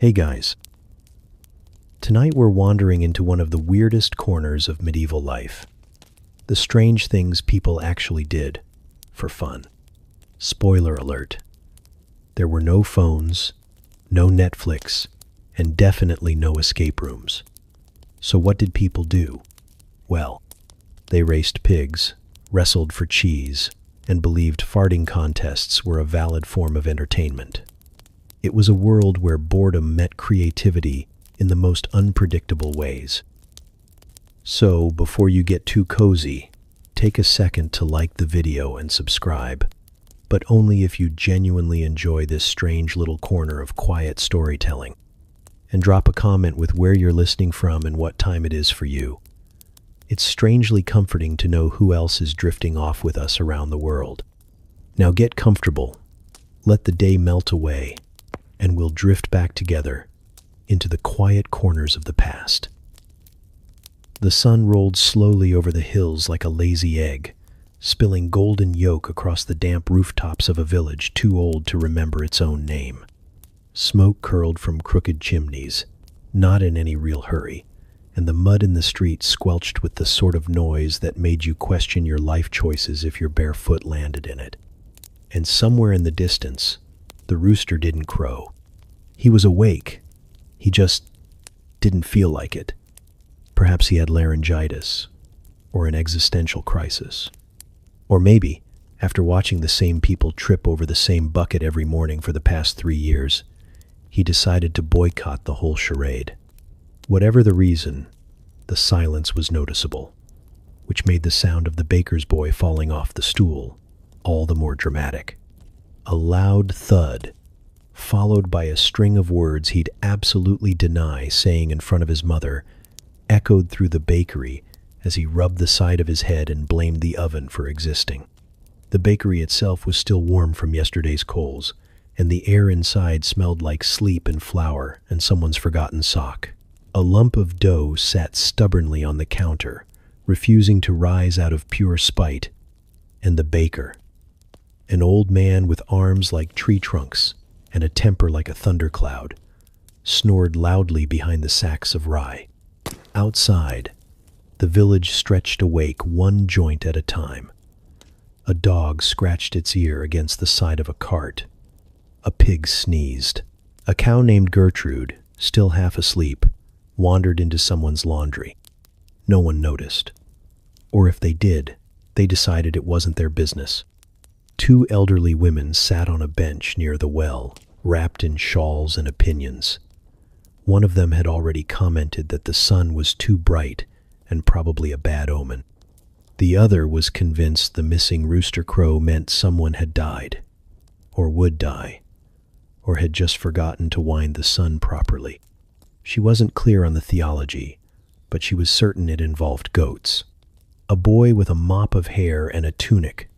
Hey guys, tonight we're wandering into one of the weirdest corners of medieval life. The strange things people actually did for fun. Spoiler alert, there were no phones, no Netflix, and definitely no escape rooms. So what did people do? Well, they raced pigs, wrestled for cheese, and believed farting contests were a valid form of entertainment. It was a world where boredom met creativity in the most unpredictable ways. So, before you get too cozy, take a second to like the video and subscribe, but only if you genuinely enjoy this strange little corner of quiet storytelling. And drop a comment with where you're listening from and what time it is for you. It's strangely comforting to know who else is drifting off with us around the world. Now get comfortable, let the day melt away, and we'll drift back together into the quiet corners of the past. The sun rolled slowly over the hills like a lazy egg, spilling golden yolk across the damp rooftops of a village too old to remember its own name. Smoke curled from crooked chimneys, not in any real hurry, and the mud in the street squelched with the sort of noise that made you question your life choices if your bare foot landed in it. And somewhere in the distance, the rooster didn't crow. He was awake. He just didn't feel like it. Perhaps he had laryngitis, or an existential crisis. Or maybe, after watching the same people trip over the same bucket every morning for the past 3 years, he decided to boycott the whole charade. Whatever the reason, the silence was noticeable, which made the sound of the baker's boy falling off the stool all the more dramatic. A loud thud, followed by a string of words he'd absolutely deny saying in front of his mother, echoed through the bakery as he rubbed the side of his head and blamed the oven for existing. The bakery itself was still warm from yesterday's coals, and the air inside smelled like sleep and flour and someone's forgotten sock. A lump of dough sat stubbornly on the counter, refusing to rise out of pure spite, and the baker, an old man with arms like tree trunks and a temper like a thundercloud, snored loudly behind the sacks of rye. Outside, the village stretched awake one joint at a time. A dog scratched its ear against the side of a cart. A pig sneezed. A cow named Gertrude, still half asleep, wandered into someone's laundry. No one noticed. Or if they did, they decided it wasn't their business. 2 elderly women sat on a bench near the well, wrapped in shawls and opinions. One of them had already commented that the sun was too bright and probably a bad omen. The other was convinced the missing rooster crow meant someone had died, or would die, or had just forgotten to wind the sun properly. She wasn't clear on the theology, but she was certain it involved goats. A boy with a mop of hair and a tunic,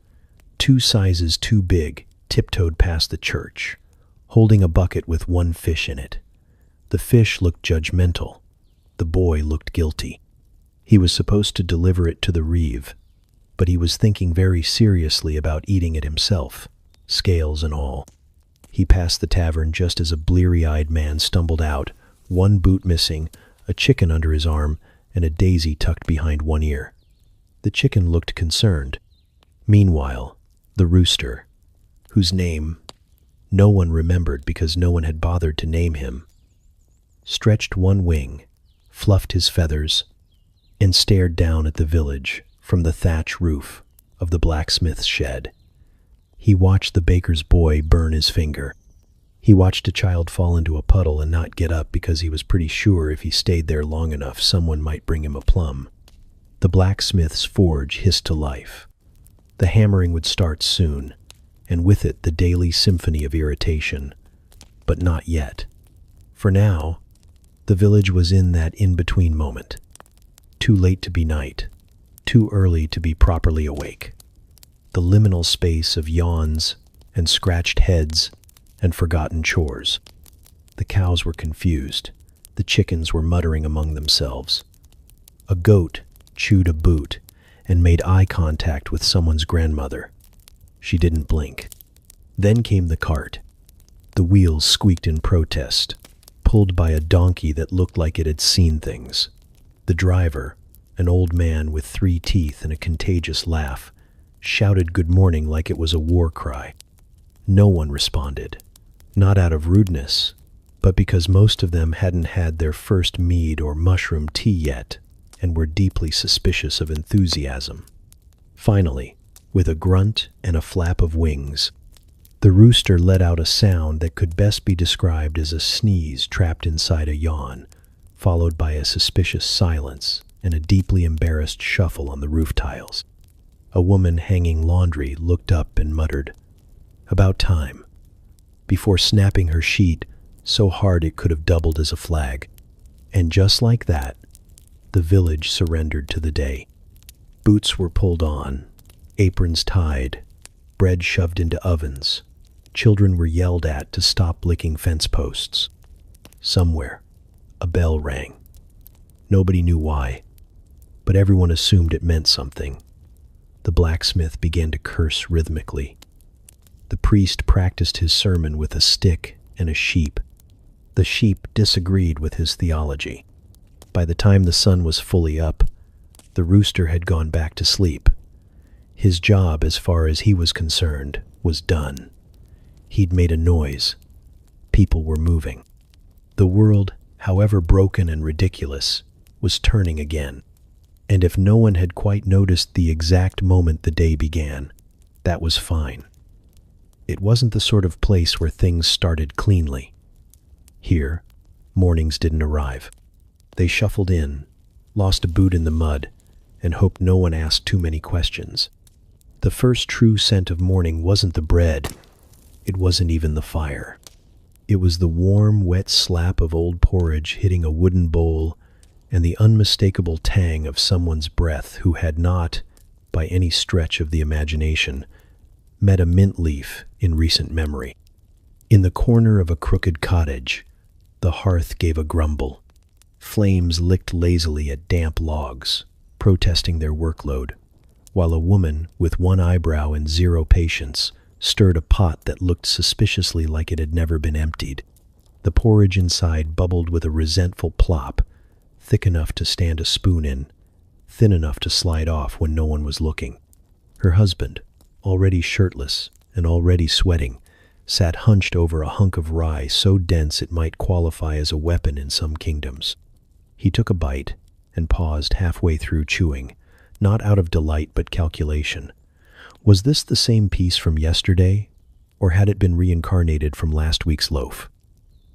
2 sizes too big, tiptoed past the church, holding a bucket with 1 fish in it. The fish looked judgmental. The boy looked guilty. He was supposed to deliver it to the reeve, but he was thinking very seriously about eating it himself, scales and all. He passed the tavern just as a bleary-eyed man stumbled out, 1 boot missing, a chicken under his arm, and a daisy tucked behind 1 ear. The chicken looked concerned. Meanwhile, the rooster, whose name no one remembered because no one had bothered to name him, stretched 1 wing, fluffed his feathers, and stared down at the village from the thatch roof of the blacksmith's shed. He watched the baker's boy burn his finger. He watched a child fall into a puddle and not get up because he was pretty sure if he stayed there long enough someone might bring him a plum. The blacksmith's forge hissed to life. The hammering would start soon, and with it the daily symphony of irritation. But not yet. For now, the village was in that in-between moment. Too late to be night, too early to be properly awake. The liminal space of yawns and scratched heads and forgotten chores. The cows were confused. The chickens were muttering among themselves. A goat chewed a boot and made eye contact with someone's grandmother. She didn't blink. Then came the cart. The wheels squeaked in protest. pulled by a donkey that looked like it had seen things. The driver, an old man with 3 teeth and a contagious laugh, shouted good morning like it was a war cry. No one responded, not out of rudeness, but because most of them hadn't had their first mead or mushroom tea yet and were deeply suspicious of enthusiasm. Finally, with a grunt and a flap of wings, the rooster let out a sound that could best be described as a sneeze trapped inside a yawn, followed by a suspicious silence and a deeply embarrassed shuffle on the roof tiles. A woman hanging laundry looked up and muttered, "About time," before snapping her sheet so hard it could have doubled as a flag. And just like that, the village surrendered to the day. Boots were pulled on, aprons tied, bread shoved into ovens. Children were yelled at to stop licking fence posts. Somewhere, a bell rang. Nobody knew why, but everyone assumed it meant something. The blacksmith began to curse rhythmically. The priest practiced his sermon with a stick and a sheep. The sheep disagreed with his theology. By the time the sun was fully up, the rooster had gone back to sleep. His job, as far as he was concerned, was done. He'd made a noise. People were moving. The world, however broken and ridiculous, was turning again. And if no one had quite noticed the exact moment the day began, that was fine. It wasn't the sort of place where things started cleanly. Here, mornings didn't arrive. They shuffled in, lost a boot in the mud, and hoped no one asked too many questions. The first true scent of morning wasn't the bread. It wasn't even the fire. It was the warm, wet slap of old porridge hitting a wooden bowl and the unmistakable tang of someone's breath who had not, by any stretch of the imagination, met a mint leaf in recent memory. In the corner of a crooked cottage, the hearth gave a grumble. Flames licked lazily at damp logs, protesting their workload, while a woman with one eyebrow and zero patience stirred a pot that looked suspiciously like it had never been emptied. The porridge inside bubbled with a resentful plop, thick enough to stand a spoon in, thin enough to slide off when no one was looking. Her husband, already shirtless and already sweating, sat hunched over a hunk of rye so dense it might qualify as a weapon in some kingdoms. He took a bite and paused halfway through chewing, not out of delight but calculation. Was this the same piece from yesterday, or had it been reincarnated from last week's loaf?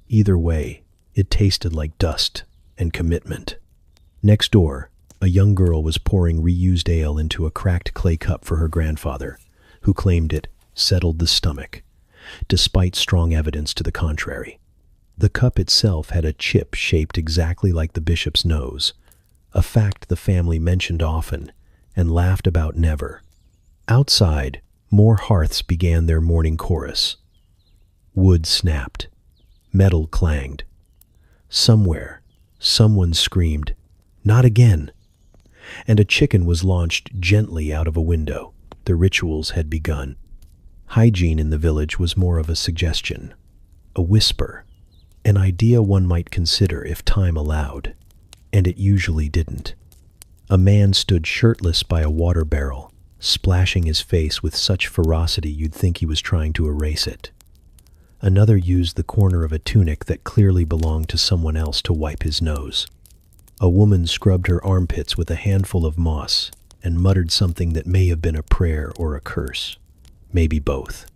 Either way, it tasted like dust and commitment. Next door, a young girl was pouring reused ale into a cracked clay cup for her grandfather, who claimed it settled the stomach, despite strong evidence to the contrary. The cup itself had a chip shaped exactly like the bishop's nose, a fact the family mentioned often and laughed about never. Outside, more hearths began their morning chorus. Wood snapped. Metal clanged. Somewhere, someone screamed, "Not again!" And a chicken was launched gently out of a window. The rituals had begun. Hygiene in the village was more of a suggestion, a whisper, an idea one might consider if time allowed, and it usually didn't. A man stood shirtless by a water barrel, splashing his face with such ferocity you'd think he was trying to erase it. Another used the corner of a tunic that clearly belonged to someone else to wipe his nose. A woman scrubbed her armpits with a handful of moss and muttered something that may have been a prayer or a curse, maybe both.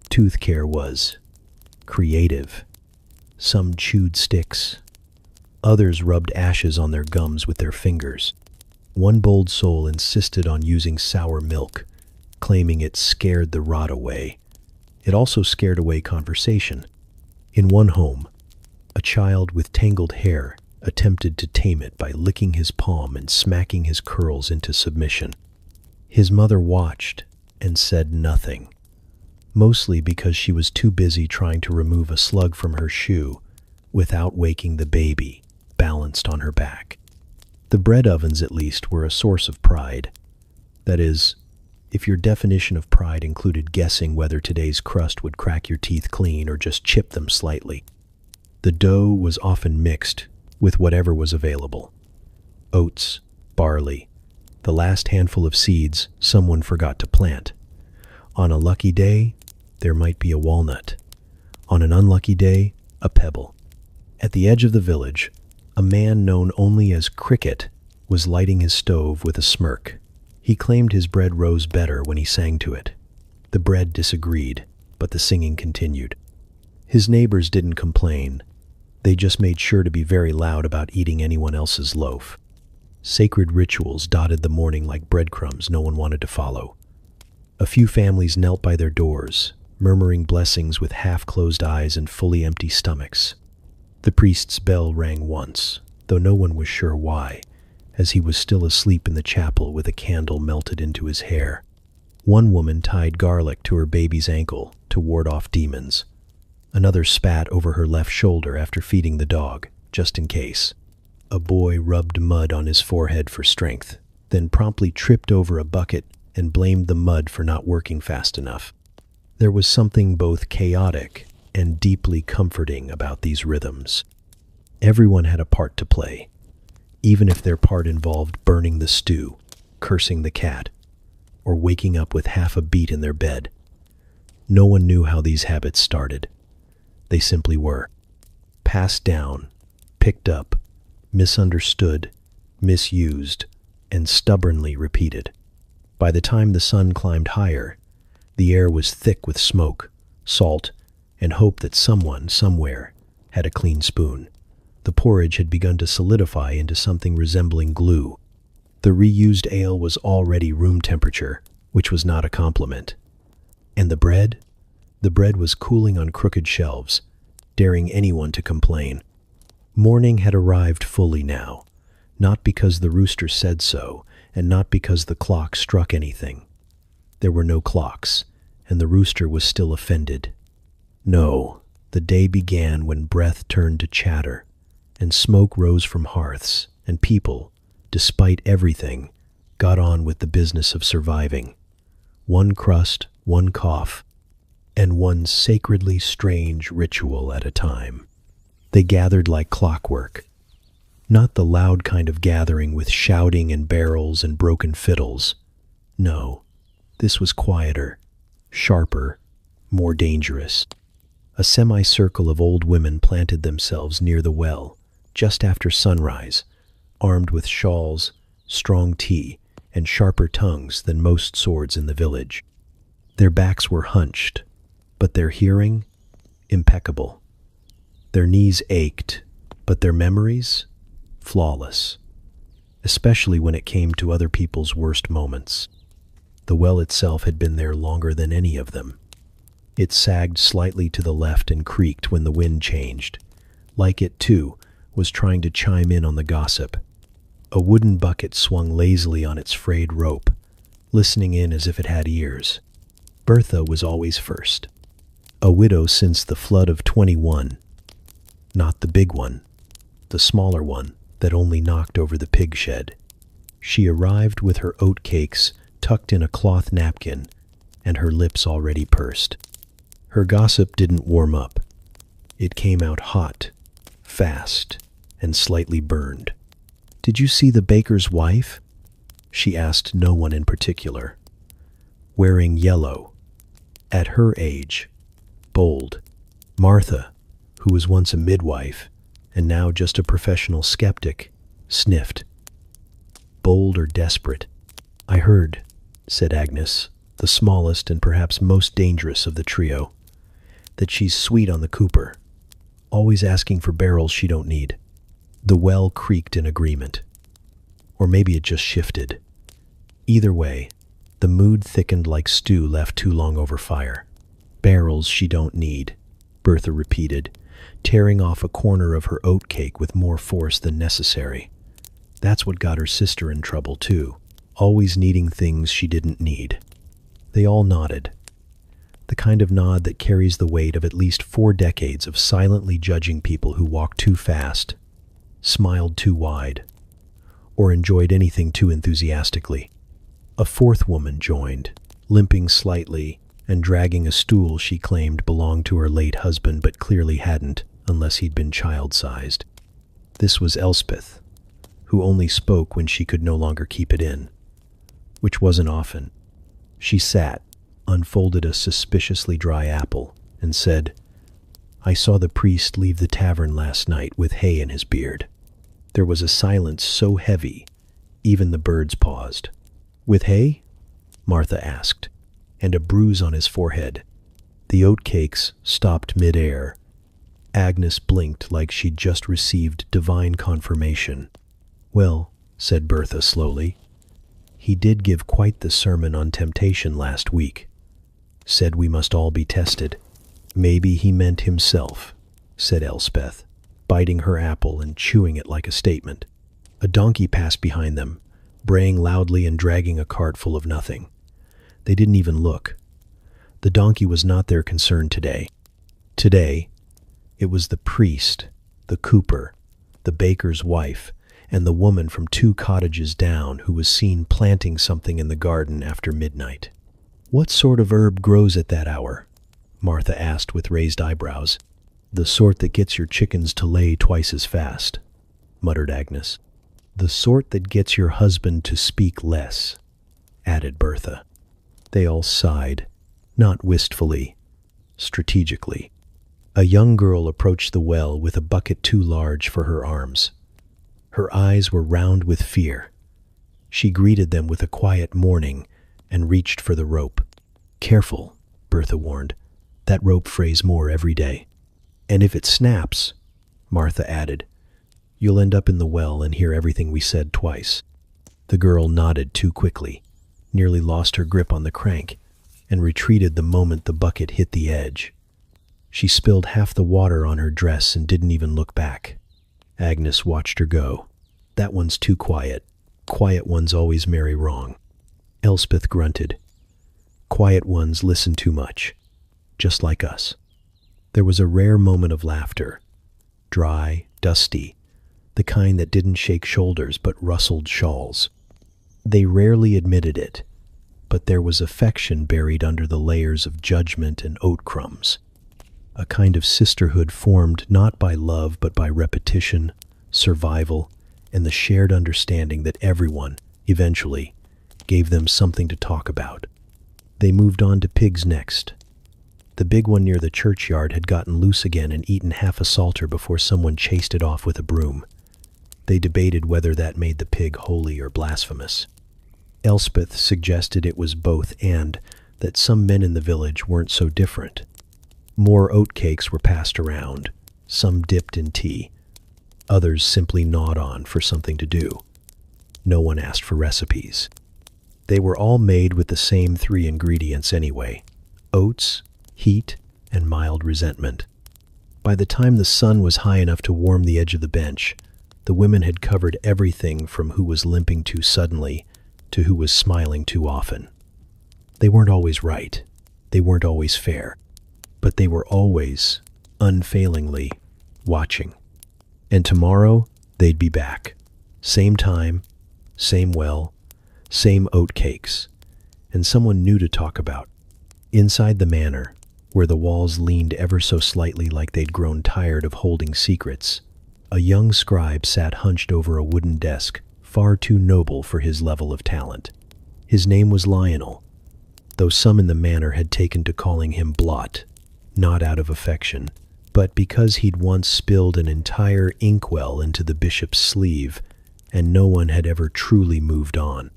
Tooth care was creative. Some chewed sticks. Others rubbed ashes on their gums with their fingers. One bold soul insisted on using sour milk, claiming it scared the rot away. It also scared away conversation. In one home, a child with tangled hair attempted to tame it by licking his palm and smacking his curls into submission. His mother watched and said nothing, mostly because she was too busy trying to remove a slug from her shoe without waking the baby balanced on her back. The bread ovens, at least, were a source of pride. That is, if your definition of pride included guessing whether today's crust would crack your teeth clean or just chip them slightly. The dough was often mixed with whatever was available. Oats, barley, the last handful of seeds someone forgot to plant. On a lucky day, there might be a walnut. On an unlucky day, a pebble. At the edge of the village, a man known only as Cricket was lighting his stove with a smirk. He claimed his bread rose better when he sang to it. The bread disagreed, but the singing continued. His neighbors didn't complain. They just made sure to be very loud about eating anyone else's loaf. Sacred rituals dotted the morning like breadcrumbs no one wanted to follow. A few families knelt by their doors, murmuring blessings with half-closed eyes and fully empty stomachs. The priest's bell rang once, though no one was sure why, as he was still asleep in the chapel with a candle melted into his hair. One woman tied garlic to her baby's ankle to ward off demons. Another spat over her left shoulder after feeding the dog, just in case. A boy rubbed mud on his forehead for strength, then promptly tripped over a bucket and blamed the mud for not working fast enough. There was something both chaotic and deeply comforting about these rhythms. Everyone had a part to play, even if their part involved burning the stew, cursing the cat, or waking up with half a beat in their bed. No one knew how these habits started. They simply were. Passed down, picked up, misunderstood, misused, and stubbornly repeated. By the time the sun climbed higher, the air was thick with smoke, salt, and hope that someone, somewhere, had a clean spoon. The porridge had begun to solidify into something resembling glue. The reused ale was already room temperature, which was not a compliment. And the bread? The bread was cooling on crooked shelves, daring anyone to complain. Morning had arrived fully now, not because the rooster said so, and not because the clock struck anything. There were no clocks, and the rooster was still offended. No, the day began when breath turned to chatter, and smoke rose from hearths, and people, despite everything, got on with the business of surviving. One crust, one cough, and one sacredly strange ritual at a time. They gathered like clockwork. Not the loud kind of gathering with shouting and barrels and broken fiddles. No, this was quieter, sharper, more dangerous. A semicircle of old women planted themselves near the well, just after sunrise, armed with shawls, strong tea, and sharper tongues than most swords in the village. Their backs were hunched, but their hearing, impeccable. Their knees ached, but their memories, flawless, especially when it came to other people's worst moments. The well itself had been there longer than any of them. It sagged slightly to the left and creaked when the wind changed, like it, too, was trying to chime in on the gossip. A wooden bucket swung lazily on its frayed rope, listening in as if it had ears. Bertha was always first. A widow since the flood of 21. Not the big one, the smaller one that only knocked over the pig shed. She arrived with her oat cakes tucked in a cloth napkin and her lips already pursed. Her gossip didn't warm up. It came out hot, fast, and slightly burned. "Did you see the baker's wife?" she asked no one in particular. Wearing yellow. At her age. Bold. Martha, who was once a midwife and now just a professional skeptic, sniffed. Bold or desperate? "I heard," said Agnes, the smallest and perhaps most dangerous of the trio, "that she's sweet on the cooper, always asking for barrels she don't need." The well creaked in agreement. Or maybe it just shifted. Either way, the mood thickened like stew left too long over fire. "Barrels she don't need," Bertha repeated, tearing off a corner of her oat cake with more force than necessary. That's what got her sister in trouble too, always needing things she didn't need. They all nodded. The kind of nod that carries the weight of at least 4 decades of silently judging people who walked too fast, smiled too wide, or enjoyed anything too enthusiastically. A 4th woman joined, limping slightly and dragging a stool she claimed belonged to her late husband but clearly hadn't. unless he'd been child-sized. This was Elspeth, who only spoke when she could no longer keep it in, which wasn't often. She sat, unfolded a suspiciously dry apple, and said, "I saw the priest leave the tavern last night with hay in his beard." There was a silence so heavy, even the birds paused. "With hay?" Martha asked, and a bruise on his forehead. The oatcakes stopped mid-air. Agnes blinked like she'd just received divine confirmation. "Well," said Bertha slowly, "he did give quite the sermon on temptation last week. Said we must all be tested." "Maybe he meant himself," said Elspeth, biting her apple and chewing it like a statement. A donkey passed behind them, braying loudly and dragging a cart full of nothing. They didn't even look. The donkey was not their concern today. Today, it was the priest, the cooper, the baker's wife, and the woman from 2 cottages down who was seen planting something in the garden after midnight. "What sort of herb grows at that hour?" Martha asked with raised eyebrows. "The sort that gets your chickens to lay twice as fast," muttered Agnes. "The sort that gets your husband to speak less," added Bertha. They all sighed, not wistfully, strategically. A young girl approached the well with a bucket too large for her arms. Her eyes were round with fear. She greeted them with a quiet morning and reached for the rope. "Careful," Bertha warned. "That rope frays more every day." "And if it snaps," Martha added, "you'll end up in the well and hear everything we said twice." The girl nodded too quickly, nearly lost her grip on the crank, and retreated the moment the bucket hit the edge. She spilled half the water on her dress and didn't even look back. Agnes watched her go. "That one's too quiet. Quiet ones always marry wrong." Elspeth grunted. "Quiet ones listen too much, just like us." There was a rare moment of laughter, dry, dusty, the kind that didn't shake shoulders but rustled shawls. They rarely admitted it, but there was affection buried under the layers of judgment and oat crumbs. A kind of sisterhood formed not by love but by repetition, survival, and the shared understanding that everyone, eventually, gave them something to talk about. They moved on to pigs next. The big one near the churchyard had gotten loose again and eaten half a salter before someone chased it off with a broom. They debated whether that made the pig holy or blasphemous. Elspeth suggested it was both and that some men in the village weren't so different. More oatcakes were passed around, some dipped in tea. Others simply gnawed on for something to do. No one asked for recipes. They were all made with the same 3 ingredients anyway: oats, heat, and mild resentment. By the time the sun was high enough to warm the edge of the bench, the women had covered everything from who was limping too suddenly to who was smiling too often. They weren't always right. They weren't always fair. But they were always, unfailingly, watching. And tomorrow, they'd be back. Same time, same well, same oatcakes, and someone new to talk about. Inside the manor, where the walls leaned ever so slightly like they'd grown tired of holding secrets, a young scribe sat hunched over a wooden desk, far too noble for his level of talent. His name was Lionel, though some in the manor had taken to calling him Blot, not out of affection, but because he'd once spilled an entire inkwell into the bishop's sleeve, and no one had ever truly moved on.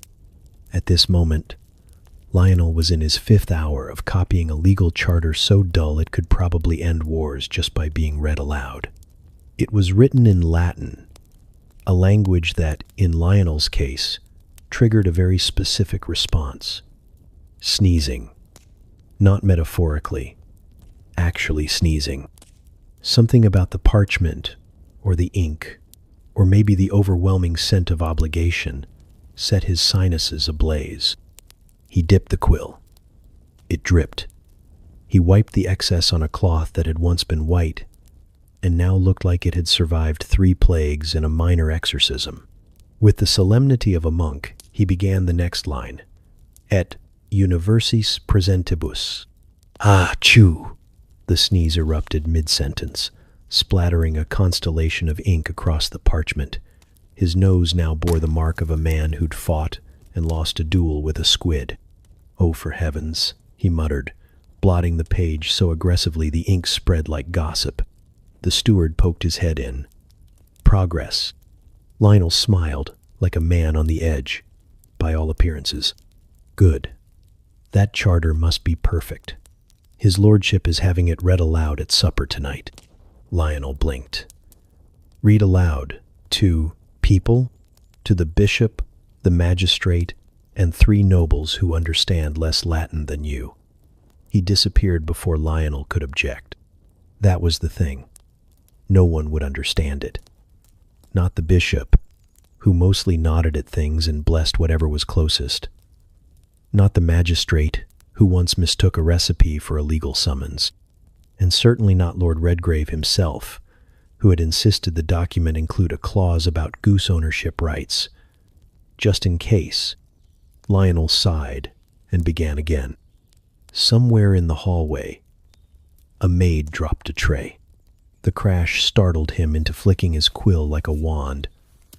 At this moment, Lionel was in his 5th hour of copying a legal charter so dull it could probably end wars just by being read aloud. It was written in Latin, a language that, in Lionel's case, triggered a very specific response. Sneezing. Not metaphorically, actually sneezing. Something about the parchment, or the ink, or maybe the overwhelming scent of obligation, set his sinuses ablaze. He dipped the quill. It dripped. He wiped the excess on a cloth that had once been white, and now looked like it had survived 3 plagues and a minor exorcism. With the solemnity of a monk, he began the next line. Et universis presentibus. "Ah, chew!" The sneeze erupted mid-sentence, splattering a constellation of ink across the parchment. His nose now bore the mark of a man who'd fought and lost a duel with a squid. "Oh, for heavens," he muttered, blotting the page so aggressively the ink spread like gossip. The steward poked his head in. "Progress." Lionel smiled, like a man on the edge. "By all appearances." "Good. That charter must be perfect. His lordship is having it read aloud at supper tonight." Lionel blinked. "Read aloud to people?" "To the bishop, the magistrate, and 3 nobles who understand less Latin than you." He disappeared before Lionel could object. That was the thing. No one would understand it. Not the bishop, who mostly nodded at things and blessed whatever was closest. Not the magistrate, who once mistook a recipe for a legal summons. And certainly not Lord Redgrave himself, who had insisted the document include a clause about goose ownership rights. Just in case, Lionel sighed and began again. Somewhere in the hallway, a maid dropped a tray. The crash startled him into flicking his quill like a wand,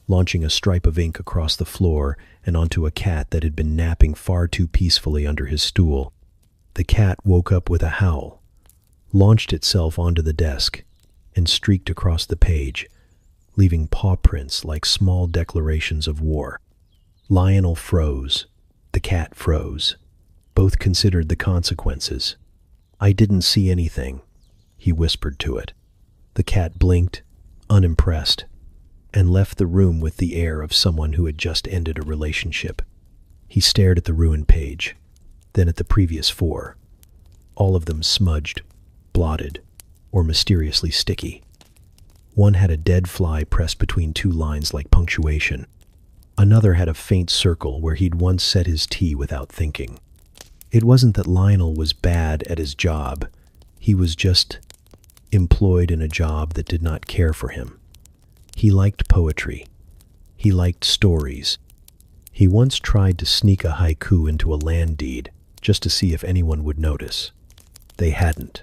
launching a stripe of ink across the floor and onto a cat that had been napping far too peacefully under his stool. The cat woke up with a howl, launched itself onto the desk, and streaked across the page, leaving paw prints like small declarations of war. Lionel froze. The cat froze. Both considered the consequences. "I didn't see anything," he whispered to it. The cat blinked, unimpressed, and left the room with the air of someone who had just ended a relationship. He stared at the ruined page, then at the previous 4, all of them smudged, blotted, or mysteriously sticky. One had a dead fly pressed between 2 lines like punctuation. Another had a faint circle where he'd once set his tea without thinking. It wasn't that Lionel was bad at his job. He was just employed in a job that did not care for him. He liked poetry. He liked stories. He once tried to sneak a haiku into a land deed just to see if anyone would notice. They hadn't.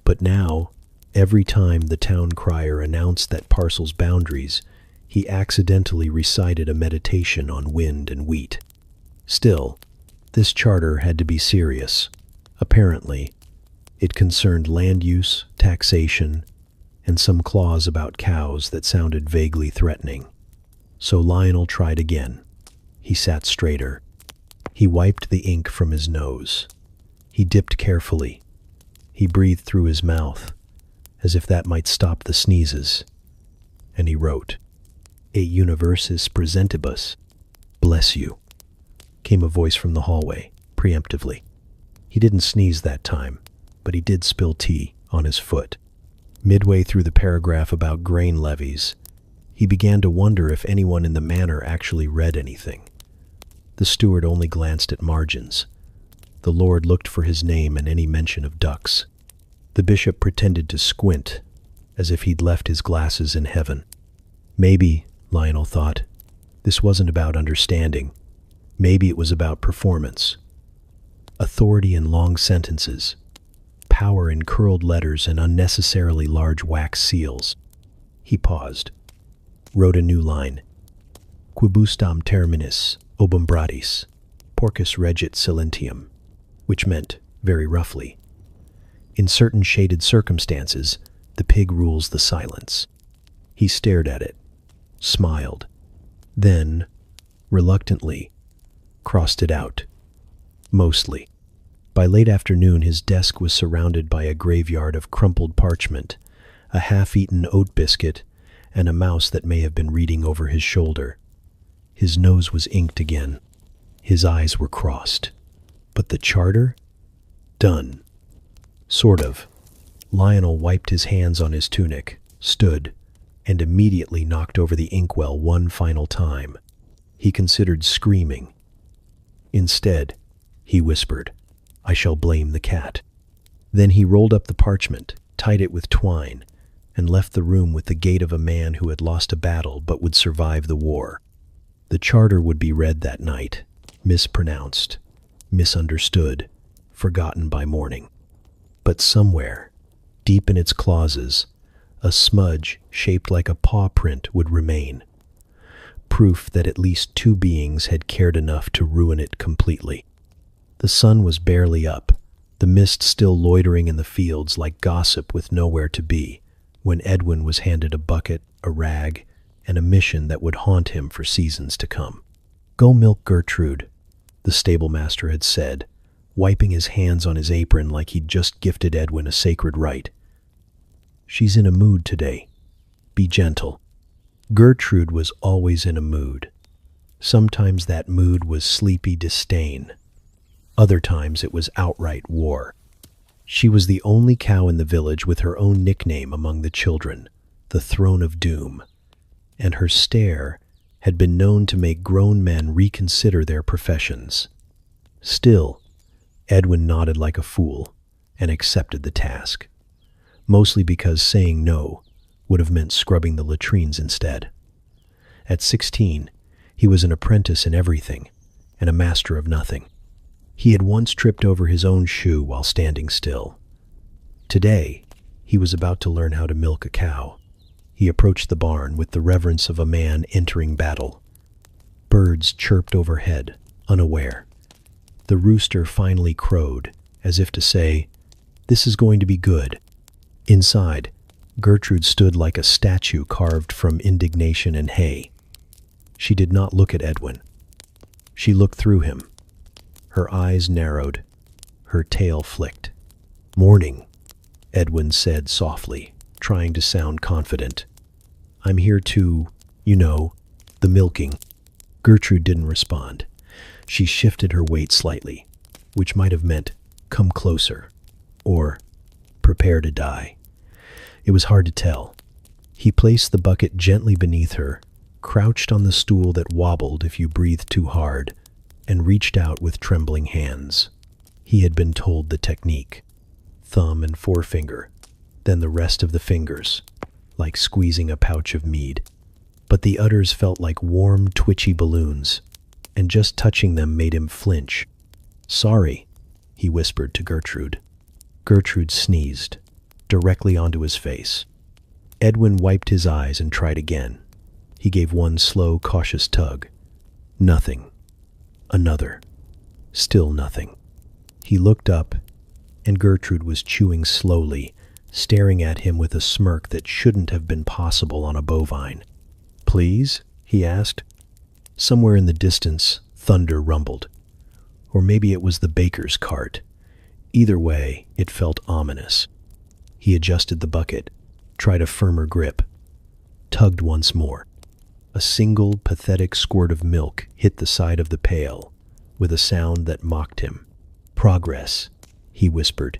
But now, every time the town crier announced that parcel's boundaries, he accidentally recited a meditation on wind and wheat. Still, this charter had to be serious. Apparently, it concerned land use, taxation, and some clause about cows that sounded vaguely threatening. So Lionel tried again. He sat straighter. He wiped the ink from his nose. He dipped carefully. He breathed through his mouth, as if that might stop the sneezes. And he wrote, "E universis presentibus." "Bless you," came a voice from the hallway, preemptively. He didn't sneeze that time, but he did spill tea on his foot. Midway through the paragraph about grain levies, he began to wonder if anyone in the manor actually read anything. The steward only glanced at margins. The lord looked for his name and any mention of ducks. The bishop pretended to squint, as if he'd left his glasses in heaven. Maybe, Lionel thought, this wasn't about understanding. Maybe it was about performance. Authority in long sentences. Power in curled letters and unnecessarily large wax seals. He paused, wrote a new line. Quibustam terminis obumbratis, porcus regit silentium, which meant, very roughly, in certain shaded circumstances, the pig rules the silence. He stared at it, smiled, then, reluctantly, crossed it out. Mostly. By late afternoon, his desk was surrounded by a graveyard of crumpled parchment, a half-eaten oat biscuit, and a mouse that may have been reading over his shoulder. His nose was inked again. His eyes were crossed. But the charter? Done. Sort of. Lionel wiped his hands on his tunic, stood, and immediately knocked over the inkwell one final time. He considered screaming. Instead, he whispered, "I shall blame the cat." Then he rolled up the parchment, tied it with twine, and left the room with the gait of a man who had lost a battle but would survive the war. The charter would be read that night, mispronounced, misunderstood, forgotten by morning. But somewhere, deep in its clauses, A smudge shaped like a paw print would remain, proof that at least two beings had cared enough to ruin it completely. The sun was barely up, the mist still loitering in the fields like gossip with nowhere to be, when Edwin was handed a bucket, a rag, and a mission that would haunt him for seasons to come. "Go milk Gertrude," the stable master had said, wiping his hands on his apron like he'd just gifted Edwin a sacred rite. "She's in a mood today. Be gentle." Gertrude was always in a mood. Sometimes that mood was sleepy disdain. Other times it was outright war. She was the only cow in the village with her own nickname among the children, the Throne of Doom, and her stare had been known to make grown men reconsider their professions. Still, Edwin nodded like a fool and accepted the task, mostly because saying no would have meant scrubbing the latrines instead. At 16, he was an apprentice in everything and a master of nothing. He had once tripped over his own shoe while standing still. Today, he was about to learn how to milk a cow. He approached the barn with the reverence of a man entering battle. Birds chirped overhead, unaware. The rooster finally crowed, as if to say, "This is going to be good." Inside, Gertrude stood like a statue carved from indignation and hay. She did not look at Edwin. She looked through him. Her eyes narrowed. Her tail flicked. "Morning," Edwin said softly, trying to sound confident. "I'm here to, the milking." Gertrude didn't respond. She shifted her weight slightly, which might have meant, "Come closer," or "Prepare to die." It was hard to tell. He placed the bucket gently beneath her, crouched on the stool that wobbled if you breathed too hard, and reached out with trembling hands. He had been told the technique. Thumb and forefinger, then the rest of the fingers, like squeezing a pouch of mead. But the udders felt like warm, twitchy balloons, and just touching them made him flinch. "Sorry," he whispered to Gertrude. Gertrude sneezed, directly onto his face. Edwin wiped his eyes and tried again. He gave one slow, cautious tug. Nothing. Another. Still nothing. He looked up, and Gertrude was chewing slowly, staring at him with a smirk that shouldn't have been possible on a bovine. "Please?" he asked. Somewhere in the distance, thunder rumbled. Or maybe it was the baker's cart. Either way, it felt ominous. He adjusted the bucket, tried a firmer grip, tugged once more. A single, pathetic squirt of milk hit the side of the pail, with a sound that mocked him. "Progress," he whispered.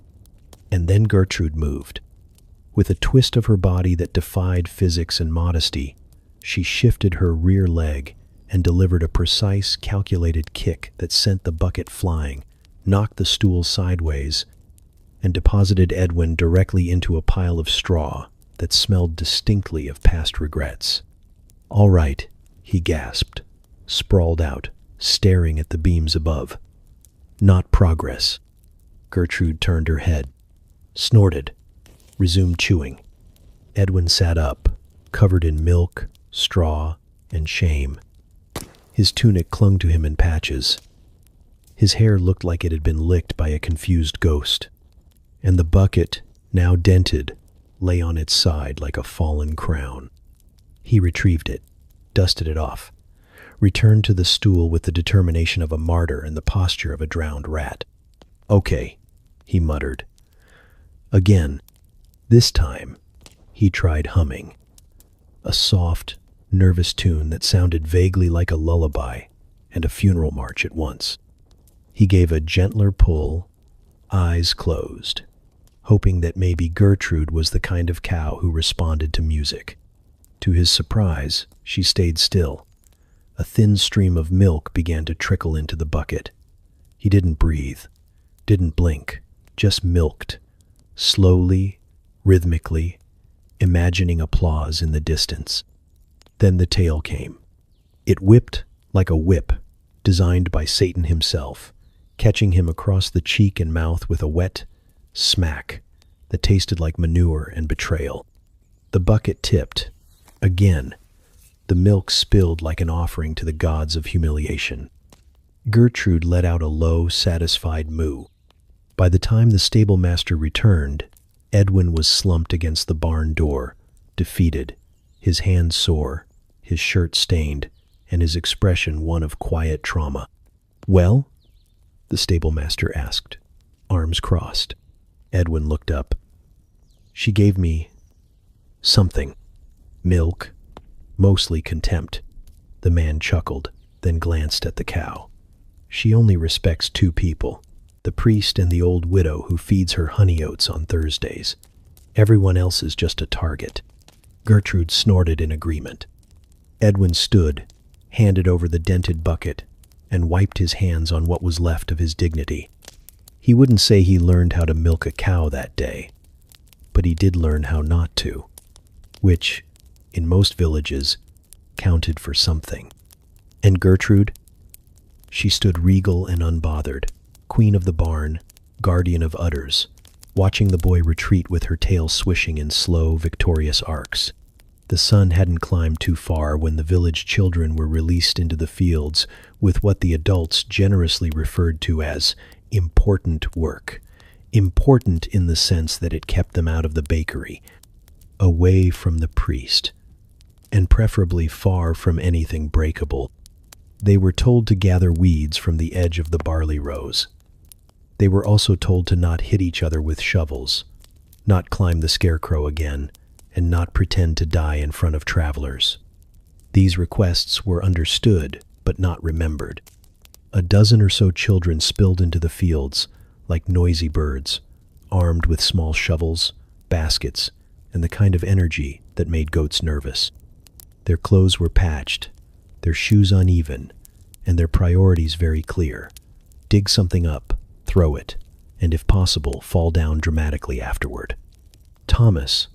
And then Gertrude moved. With a twist of her body that defied physics and modesty, she shifted her rear leg and delivered a precise, calculated kick that sent the bucket flying, knocked the stool sideways, and deposited Edwin directly into a pile of straw that smelled distinctly of past regrets. "All right," he gasped, sprawled out, staring at the beams above. "Not progress." Gertrude turned her head, snorted, resumed chewing. Edwin sat up, covered in milk, straw, and shame. His tunic clung to him in patches. His hair looked like it had been licked by a confused ghost. And the bucket, now dented, lay on its side like a fallen crown. He retrieved it, dusted it off, returned to the stool with the determination of a martyr and the posture of a drowned rat. "Okay," he muttered. Again, this time, he tried humming. A soft, nervous tune that sounded vaguely like a lullaby and a funeral march at once. He gave a gentler pull, eyes closed, hoping that maybe Gertrude was the kind of cow who responded to music. To his surprise, she stayed still. A thin stream of milk began to trickle into the bucket. He didn't breathe, didn't blink, just milked, slowly, rhythmically, imagining applause in the distance. Then the tail came. It whipped like a whip, designed by Satan himself, catching him across the cheek and mouth with a wet smack that tasted like manure and betrayal. The bucket tipped. Again, the milk spilled like an offering to the gods of humiliation. Gertrude let out a low, satisfied moo. By the time the stable master returned, Edwin was slumped against the barn door, defeated, his hands sore, his shirt stained, and his expression one of quiet trauma. "Well?" the stable master asked, arms crossed. Edwin looked up. "She gave me something. Milk. Mostly contempt." The man chuckled, then glanced at the cow. "She only respects two people, the priest and the old widow who feeds her honey oats on Thursdays. Everyone else is just a target." Gertrude snorted in agreement. Edwin stood, handed over the dented bucket, and wiped his hands on what was left of his dignity. He wouldn't say he learned how to milk a cow that day, but he did learn how not to, which, in most villages, counted for something. And Gertrude? She stood regal and unbothered, queen of the barn, guardian of udders, watching the boy retreat with her tail swishing in slow, victorious arcs. The sun hadn't climbed too far when the village children were released into the fields with what the adults generously referred to as important work. Important in the sense that it kept them out of the bakery, away from the priest, and preferably far from anything breakable. They were told to gather weeds from the edge of the barley rows. They were also told to not hit each other with shovels, not climb the scarecrow again, and not pretend to die in front of travelers. These requests were understood, but not remembered. A dozen or so children spilled into the fields, like noisy birds, armed with small shovels, baskets, and the kind of energy that made goats nervous. Their clothes were patched, their shoes uneven, and their priorities very clear. Dig something up, throw it, and if possible, fall down dramatically afterward. Thomas,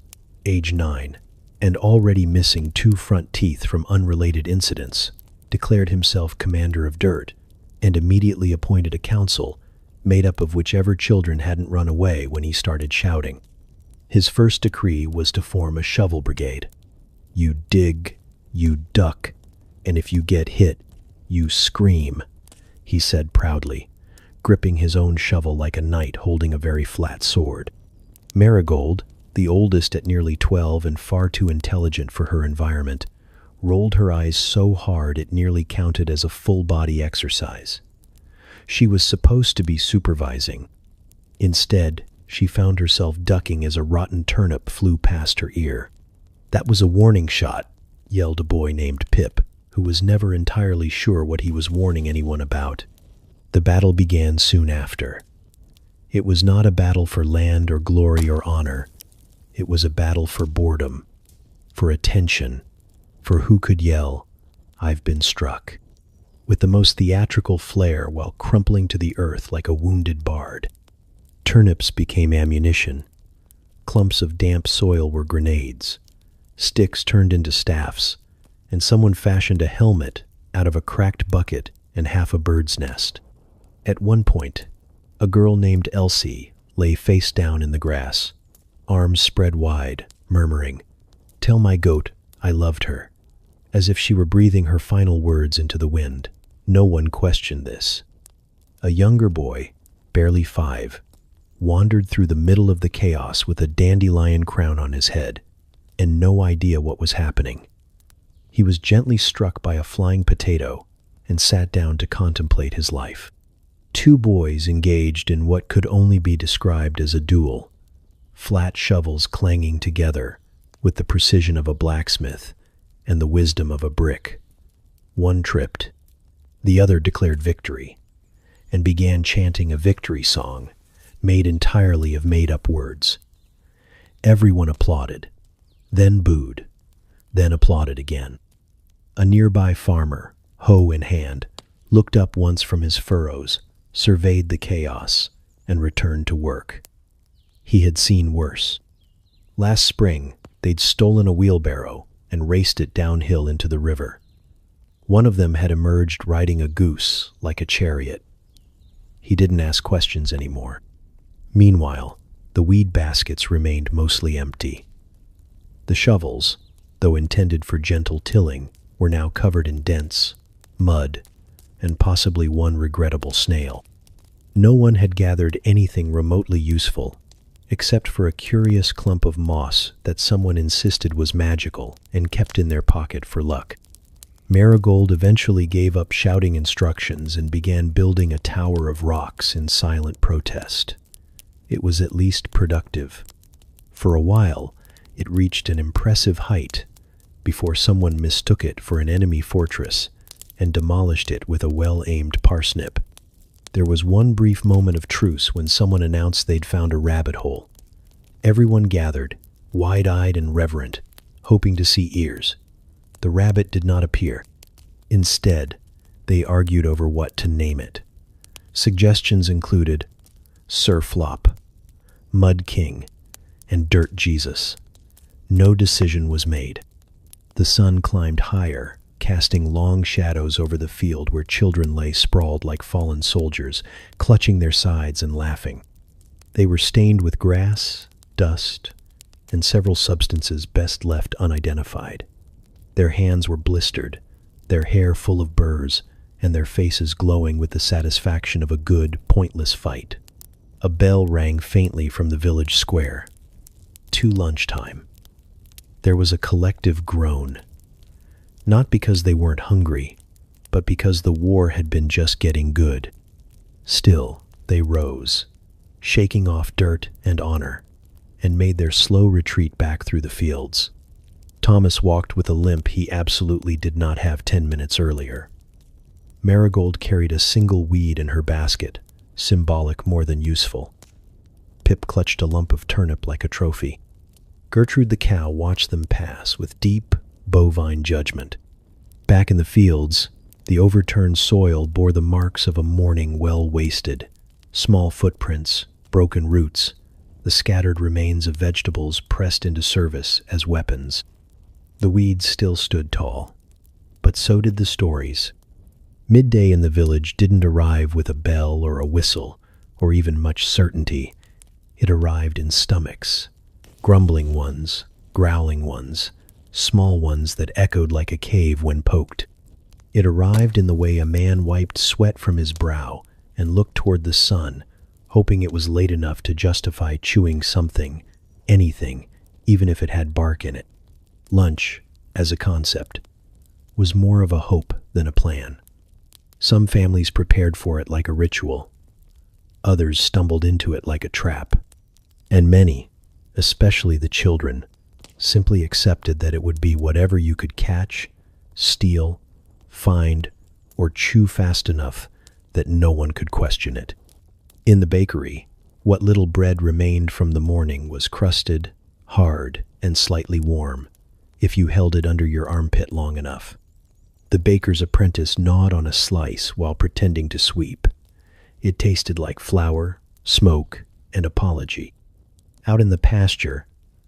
age 9, and already missing 2 front teeth from unrelated incidents, declared himself commander of dirt, and immediately appointed a council made up of whichever children hadn't run away when he started shouting. His first decree was to form a shovel brigade. You dig, you duck, and if you get hit, you scream, he said proudly, gripping his own shovel like a knight holding a very flat sword. Marigold, the oldest at nearly 12 and far too intelligent for her environment, rolled her eyes so hard it nearly counted as a full-body exercise. She was supposed to be supervising. Instead, she found herself ducking as a rotten turnip flew past her ear. "That was a warning shot," yelled a boy named Pip, who was never entirely sure what he was warning anyone about. The battle began soon after. It was not a battle for land or glory or honor. It was a battle for boredom, for attention, for who could yell, "I've been struck," with the most theatrical flair while crumpling to the earth like a wounded bard. Turnips became ammunition. Clumps of damp soil were grenades. Sticks turned into staffs, and someone fashioned a helmet out of a cracked bucket and half a bird's nest. At one point, a girl named Elsie lay face down in the grass, arms spread wide, murmuring, "Tell my goat I loved her," as if she were breathing her final words into the wind. No one questioned this. A younger boy, barely 5, wandered through the middle of the chaos with a dandelion crown on his head, and no idea what was happening. He was gently struck by a flying potato and sat down to contemplate his life. 2 boys engaged in what could only be described as a duel, flat shovels clanging together with the precision of a blacksmith and the wisdom of a brick. One tripped. The other declared victory and began chanting a victory song made entirely of made-up words. Everyone applauded, then booed, then applauded again. A nearby farmer, hoe in hand, looked up once from his furrows, surveyed the chaos, and returned to work. He had seen worse. Last spring, they'd stolen a wheelbarrow and raced it downhill into the river. One of them had emerged riding a goose like a chariot. He didn't ask questions anymore. Meanwhile, the weed baskets remained mostly empty. The shovels, though intended for gentle tilling, were now covered in dents, mud, and possibly one regrettable snail. No one had gathered anything remotely useful, except for a curious clump of moss that someone insisted was magical and kept in their pocket for luck. Marigold eventually gave up shouting instructions and began building a tower of rocks in silent protest. It was at least productive. For a while, it reached an impressive height before someone mistook it for an enemy fortress and demolished it with a well-aimed parsnip. There was one brief moment of truce when someone announced they'd found a rabbit hole. Everyone gathered, wide-eyed and reverent, hoping to see ears. The rabbit did not appear. Instead, they argued over what to name it. Suggestions included Sir Flop, Mud King, and Dirt Jesus. No decision was made. The sun climbed higher, casting long shadows over the field where children lay sprawled like fallen soldiers, clutching their sides and laughing. They were stained with grass, dust, and several substances best left unidentified. Their hands were blistered, their hair full of burrs, and their faces glowing with the satisfaction of a good, pointless fight. A bell rang faintly from the village square. To lunchtime. There was a collective groan. Not because they weren't hungry, but because the war had been just getting good. Still, they rose, shaking off dirt and honor, and made their slow retreat back through the fields. Thomas walked with a limp he absolutely did not have 10 minutes earlier. Marigold carried a single weed in her basket, symbolic more than useful. Pip clutched a lump of turnip like a trophy. Gertrude the cow watched them pass with deep, bovine judgment. Back in the fields, the overturned soil bore the marks of a morning well wasted. Small footprints, broken roots, the scattered remains of vegetables pressed into service as weapons. The weeds still stood tall, but so did the stories. Midday in the village didn't arrive with a bell or a whistle, or even much certainty. It arrived in stomachs. Grumbling ones, growling ones, small ones that echoed like a cave when poked. It arrived in the way a man wiped sweat from his brow and looked toward the sun, hoping it was late enough to justify chewing something, anything, even if it had bark in it. Lunch, as a concept, was more of a hope than a plan. Some families prepared for it like a ritual. Others stumbled into it like a trap. And many, especially the children, simply accepted that it would be whatever you could catch, steal, find, or chew fast enough that no one could question it. In the bakery, what little bread remained from the morning was crusted, hard, and slightly warm, if you held it under your armpit long enough. The baker's apprentice gnawed on a slice while pretending to sweep. It tasted like flour, smoke, and apology. Out in the pasture,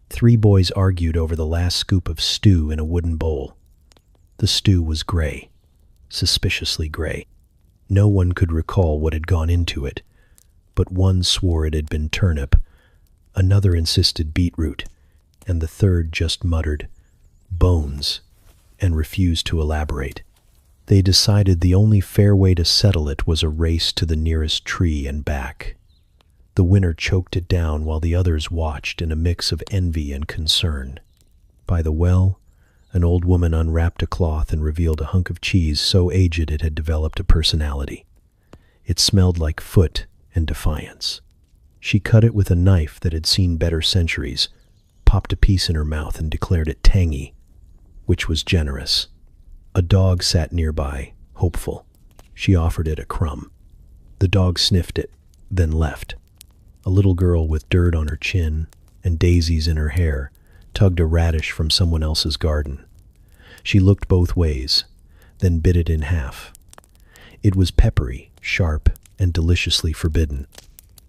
3 boys argued over the last scoop of stew in a wooden bowl. The stew was gray, suspiciously gray. No one could recall what had gone into it, but one swore it had been turnip, another insisted beetroot, and the third just muttered, "bones," and refused to elaborate. They decided the only fair way to settle it was a race to the nearest tree and back. The winner choked it down while the others watched in a mix of envy and concern. By the well, an old woman unwrapped a cloth and revealed a hunk of cheese so aged it had developed a personality. It smelled like foot and defiance. She cut it with a knife that had seen better centuries, popped a piece in her mouth and declared it tangy, which was generous. A dog sat nearby, hopeful. She offered it a crumb. The dog sniffed it, then left. A little girl with dirt on her chin and daisies in her hair tugged a radish from someone else's garden. She looked both ways, then bit it in half. It was peppery, sharp, and deliciously forbidden.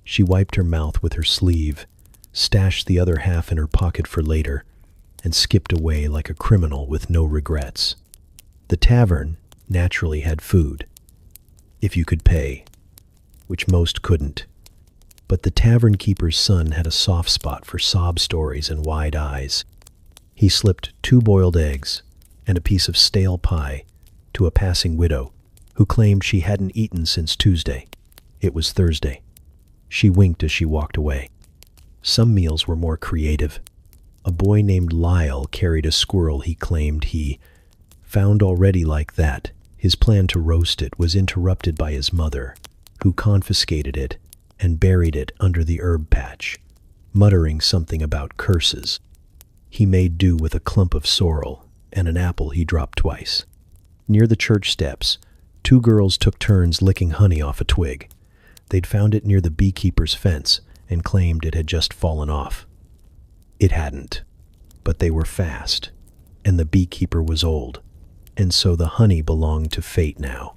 She wiped her mouth with her sleeve, stashed the other half in her pocket for later, and skipped away like a criminal with no regrets. The tavern naturally had food, if you could pay, which most couldn't. But the tavern keeper's son had a soft spot for sob stories and wide eyes. He slipped 2 boiled eggs and a piece of stale pie to a passing widow who claimed she hadn't eaten since Tuesday. It was Thursday. She winked as she walked away. Some meals were more creative. A boy named Lyle carried a squirrel he claimed he found already like that. His plan to roast it was interrupted by his mother, who confiscated it and buried it under the herb patch, muttering something about curses. He made do with a clump of sorrel and an apple he dropped twice. Near the church steps, 2 girls took turns licking honey off a twig. They'd found it near the beekeeper's fence and claimed it had just fallen off. It hadn't, but they were fast, and the beekeeper was old, and so the honey belonged to fate now.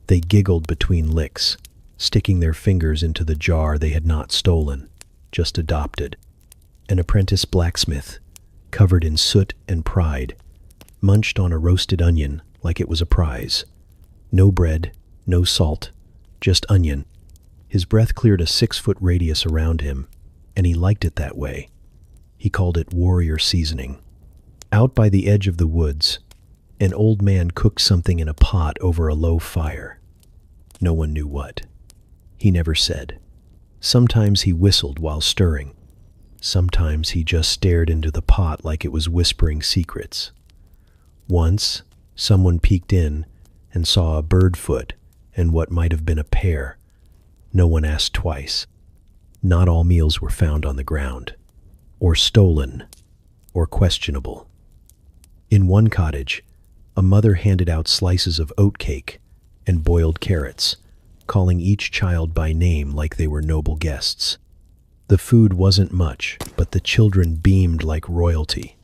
They giggled between licks, sticking their fingers into the jar they had not stolen, just adopted. An apprentice blacksmith, covered in soot and pride, munched on a roasted onion like it was a prize. No bread, no salt, just onion. His breath cleared a 6-foot radius around him, and he liked it that way. He called it warrior seasoning. Out by the edge of the woods, an old man cooked something in a pot over a low fire. No one knew what. He never said. Sometimes he whistled while stirring. Sometimes he just stared into the pot like it was whispering secrets. Once, someone peeked in and saw a bird foot and what might have been a pear. No one asked twice. Not all meals were found on the ground, or stolen, or questionable. In one cottage, a mother handed out slices of oatcake and boiled carrots, calling each child by name like they were noble guests. The food wasn't much, but the children beamed like royalty.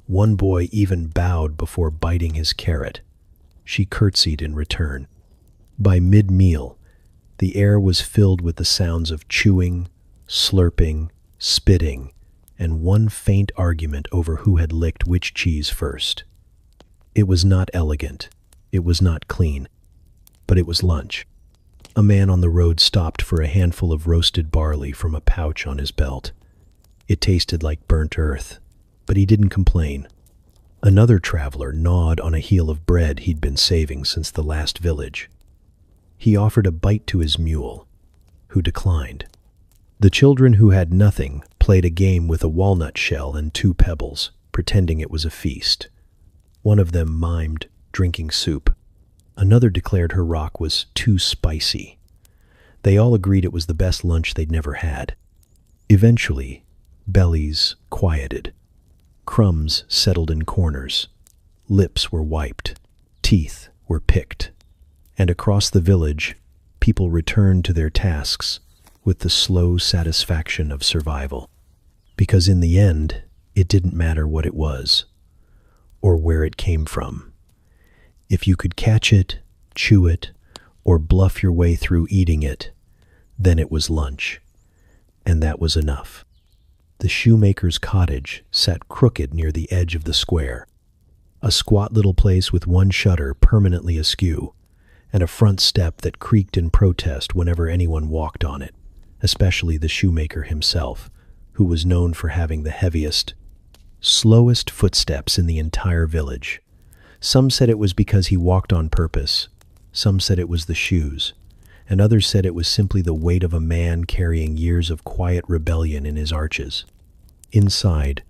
One boy even bowed before biting his carrot. She curtsied in return. By mid-meal, the air was filled with the sounds of chewing, slurping, spitting, and one faint argument over who had licked which cheese first. It was not elegant, it was not clean, but it was lunch. A man on the road stopped for a handful of roasted barley from a pouch on his belt. It tasted like burnt earth, but he didn't complain. Another traveler gnawed on a heel of bread he'd been saving since the last village. He offered a bite to his mule, who declined. The children who had nothing played a game with a walnut shell and 2 pebbles, pretending it was a feast. One of them mimed drinking soup. Another declared her rock was too spicy. They all agreed it was the best lunch they'd never had. Eventually, bellies quieted. Crumbs settled in corners. Lips were wiped. Teeth were picked. And across the village, people returned to their tasks with the slow satisfaction of survival. Because in the end, it didn't matter what it was, or where it came from. If you could catch it, chew it, or bluff your way through eating it, then it was lunch. And that was enough. The shoemaker's cottage sat crooked near the edge of the square. A squat little place with one shutter permanently askew, and a front step that creaked in protest whenever anyone walked on it, especially the shoemaker himself, who was known for having the heaviest, slowest footsteps in the entire village. Some said it was because he walked on purpose, some said it was the shoes, and others said it was simply the weight of a man carrying years of quiet rebellion in his arches. Inside,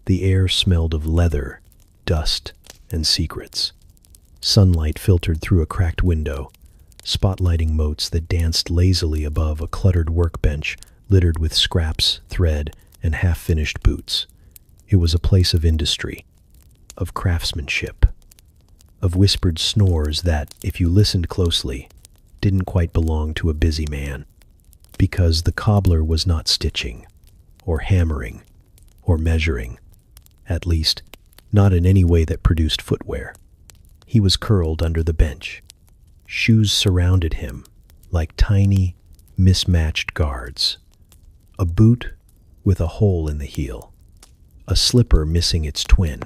the air smelled of leather, dust, and secrets. Sunlight filtered through a cracked window, spotlighting motes that danced lazily above a cluttered workbench littered with scraps, thread, and half-finished boots. It was a place of industry, of craftsmanship, of whispered snores that, if you listened closely, didn't quite belong to a busy man. Because the cobbler was not stitching, or hammering, or measuring, at least, not in any way that produced footwear. He was curled under the bench. Shoes surrounded him like tiny, mismatched guards. A boot with a hole in the heel. A slipper missing its twin.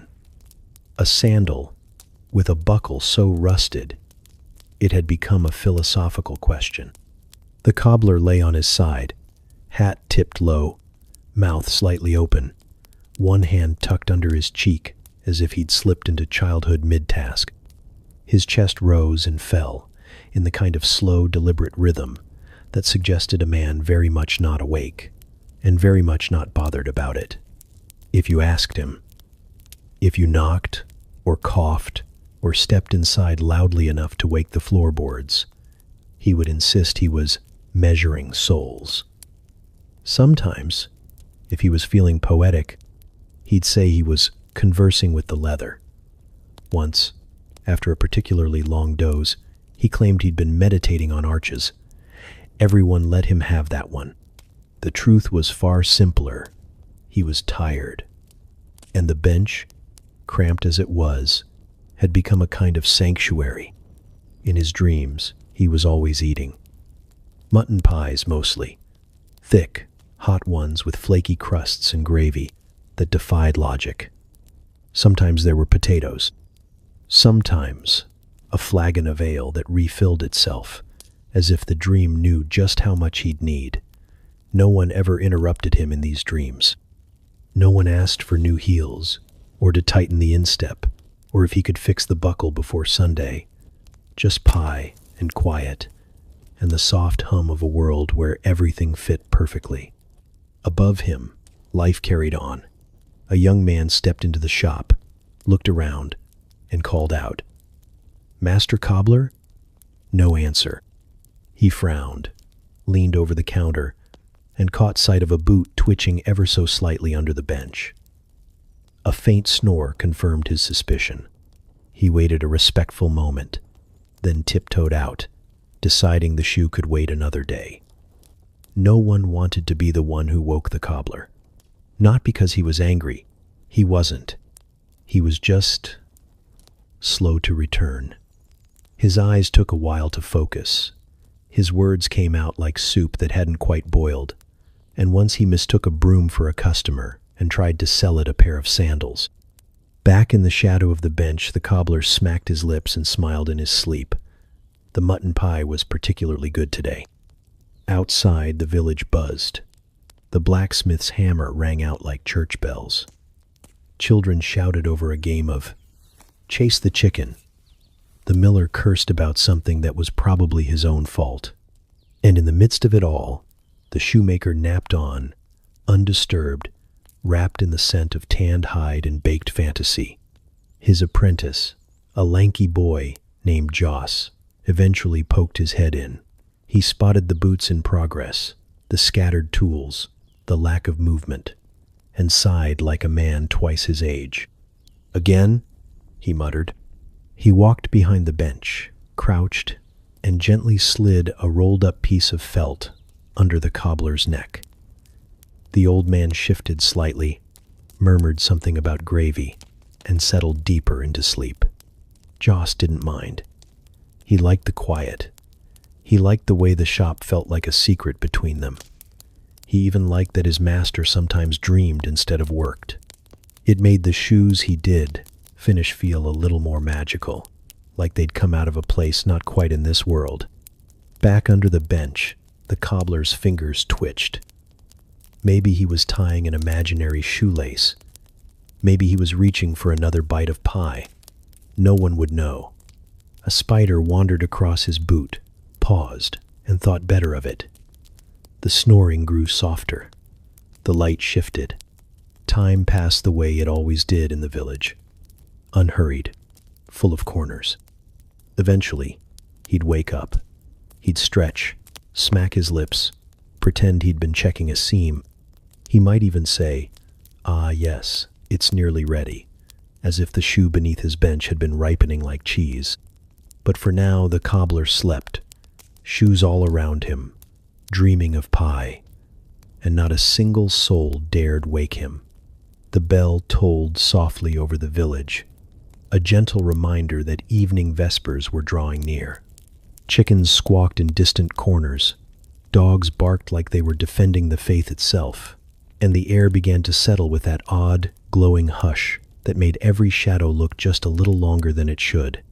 A sandal with a buckle so rusted it had become a philosophical question. The cobbler lay on his side, hat tipped low, mouth slightly open, one hand tucked under his cheek as if he'd slipped into childhood mid-task. His chest rose and fell in the kind of slow, deliberate rhythm that suggested a man very much not awake and very much not bothered about it. If you asked him, if you knocked or coughed or stepped inside loudly enough to wake the floorboards, he would insist he was measuring souls. Sometimes, if he was feeling poetic, he'd say he was conversing with the leather. Once, after a particularly long doze, he claimed he'd been meditating on arches. Everyone let him have that one. The truth was far simpler. He was tired. And the bench, cramped as it was, had become a kind of sanctuary. In his dreams, he was always eating. Mutton pies, mostly. Thick, hot ones with flaky crusts and gravy that defied logic. Sometimes there were potatoes. Sometimes a flagon of ale that refilled itself, as if the dream knew just how much he'd need. No one ever interrupted him in these dreams. No one asked for new heels, or to tighten the instep, or if he could fix the buckle before Sunday. Just pie and quiet, and the soft hum of a world where everything fit perfectly. Above him, life carried on. A young man stepped into the shop, looked around, and called out, "Master Cobbler?" No answer. He frowned, leaned over the counter, and caught sight of a boot twitching ever so slightly under the bench. A faint snore confirmed his suspicion. He waited a respectful moment, then tiptoed out, deciding the shoe could wait another day. No one wanted to be the one who woke the cobbler. Not because he was angry. He wasn't. He was just slow to return. His eyes took a while to focus. His words came out like soup that hadn't quite boiled, and once he mistook a broom for a customer and tried to sell it a pair of sandals. Back in the shadow of the bench, the cobbler smacked his lips and smiled in his sleep. The mutton pie was particularly good today. Outside, the village buzzed. The blacksmith's hammer rang out like church bells. Children shouted over a game of chase the chicken. The miller cursed about something that was probably his own fault. And in the midst of it all, the shoemaker napped on, undisturbed, wrapped in the scent of tanned hide and baked fantasy. His apprentice, a lanky boy named Joss, eventually poked his head in. He spotted the boots in progress, the scattered tools, the lack of movement, and sighed like a man twice his age. "Again?" he muttered. He walked behind the bench, crouched, and gently slid a rolled-up piece of felt under the cobbler's neck. The old man shifted slightly, murmured something about gravy, and settled deeper into sleep. Joss didn't mind. He liked the quiet. He liked the way the shop felt like a secret between them. He even liked that his master sometimes dreamed instead of worked. It made the shoes he did finish feel a little more magical, like they'd come out of a place not quite in this world. Back under the bench, the cobbler's fingers twitched. Maybe he was tying an imaginary shoelace. Maybe he was reaching for another bite of pie. No one would know. A spider wandered across his boot, paused, and thought better of it. The snoring grew softer. The light shifted. Time passed the way it always did in the village. Unhurried, full of corners. Eventually, he'd wake up. He'd stretch, smack his lips, pretend he'd been checking a seam. He might even say, "Ah, yes, it's nearly ready," as if the shoe beneath his bench had been ripening like cheese. But for now, the cobbler slept, shoes all around him, dreaming of pie, and not a single soul dared wake him. The bell tolled softly over the village, a gentle reminder that evening vespers were drawing near. Chickens squawked in distant corners, dogs barked like they were defending the faith itself, and the air began to settle with that odd, glowing hush that made every shadow look just a little longer than it should.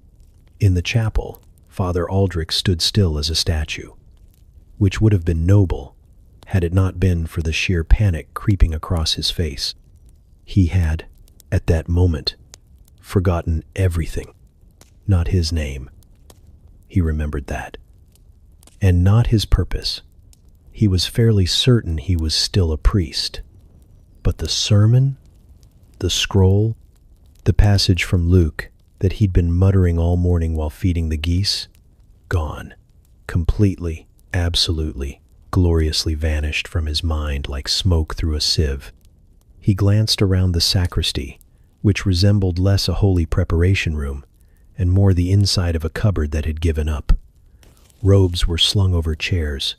In the chapel, Father Aldrich stood still as a statue, which would have been noble had it not been for the sheer panic creeping across his face. He had, at that moment, forgotten everything. Not his name. He remembered that. And not his purpose. He was fairly certain he was still a priest. But the sermon, the scroll, the passage from Luke that he'd been muttering all morning while feeding the geese, gone. Completely, absolutely, gloriously vanished from his mind like smoke through a sieve. He glanced around the sacristy, which resembled less a holy preparation room and more the inside of a cupboard that had given up. Robes were slung over chairs.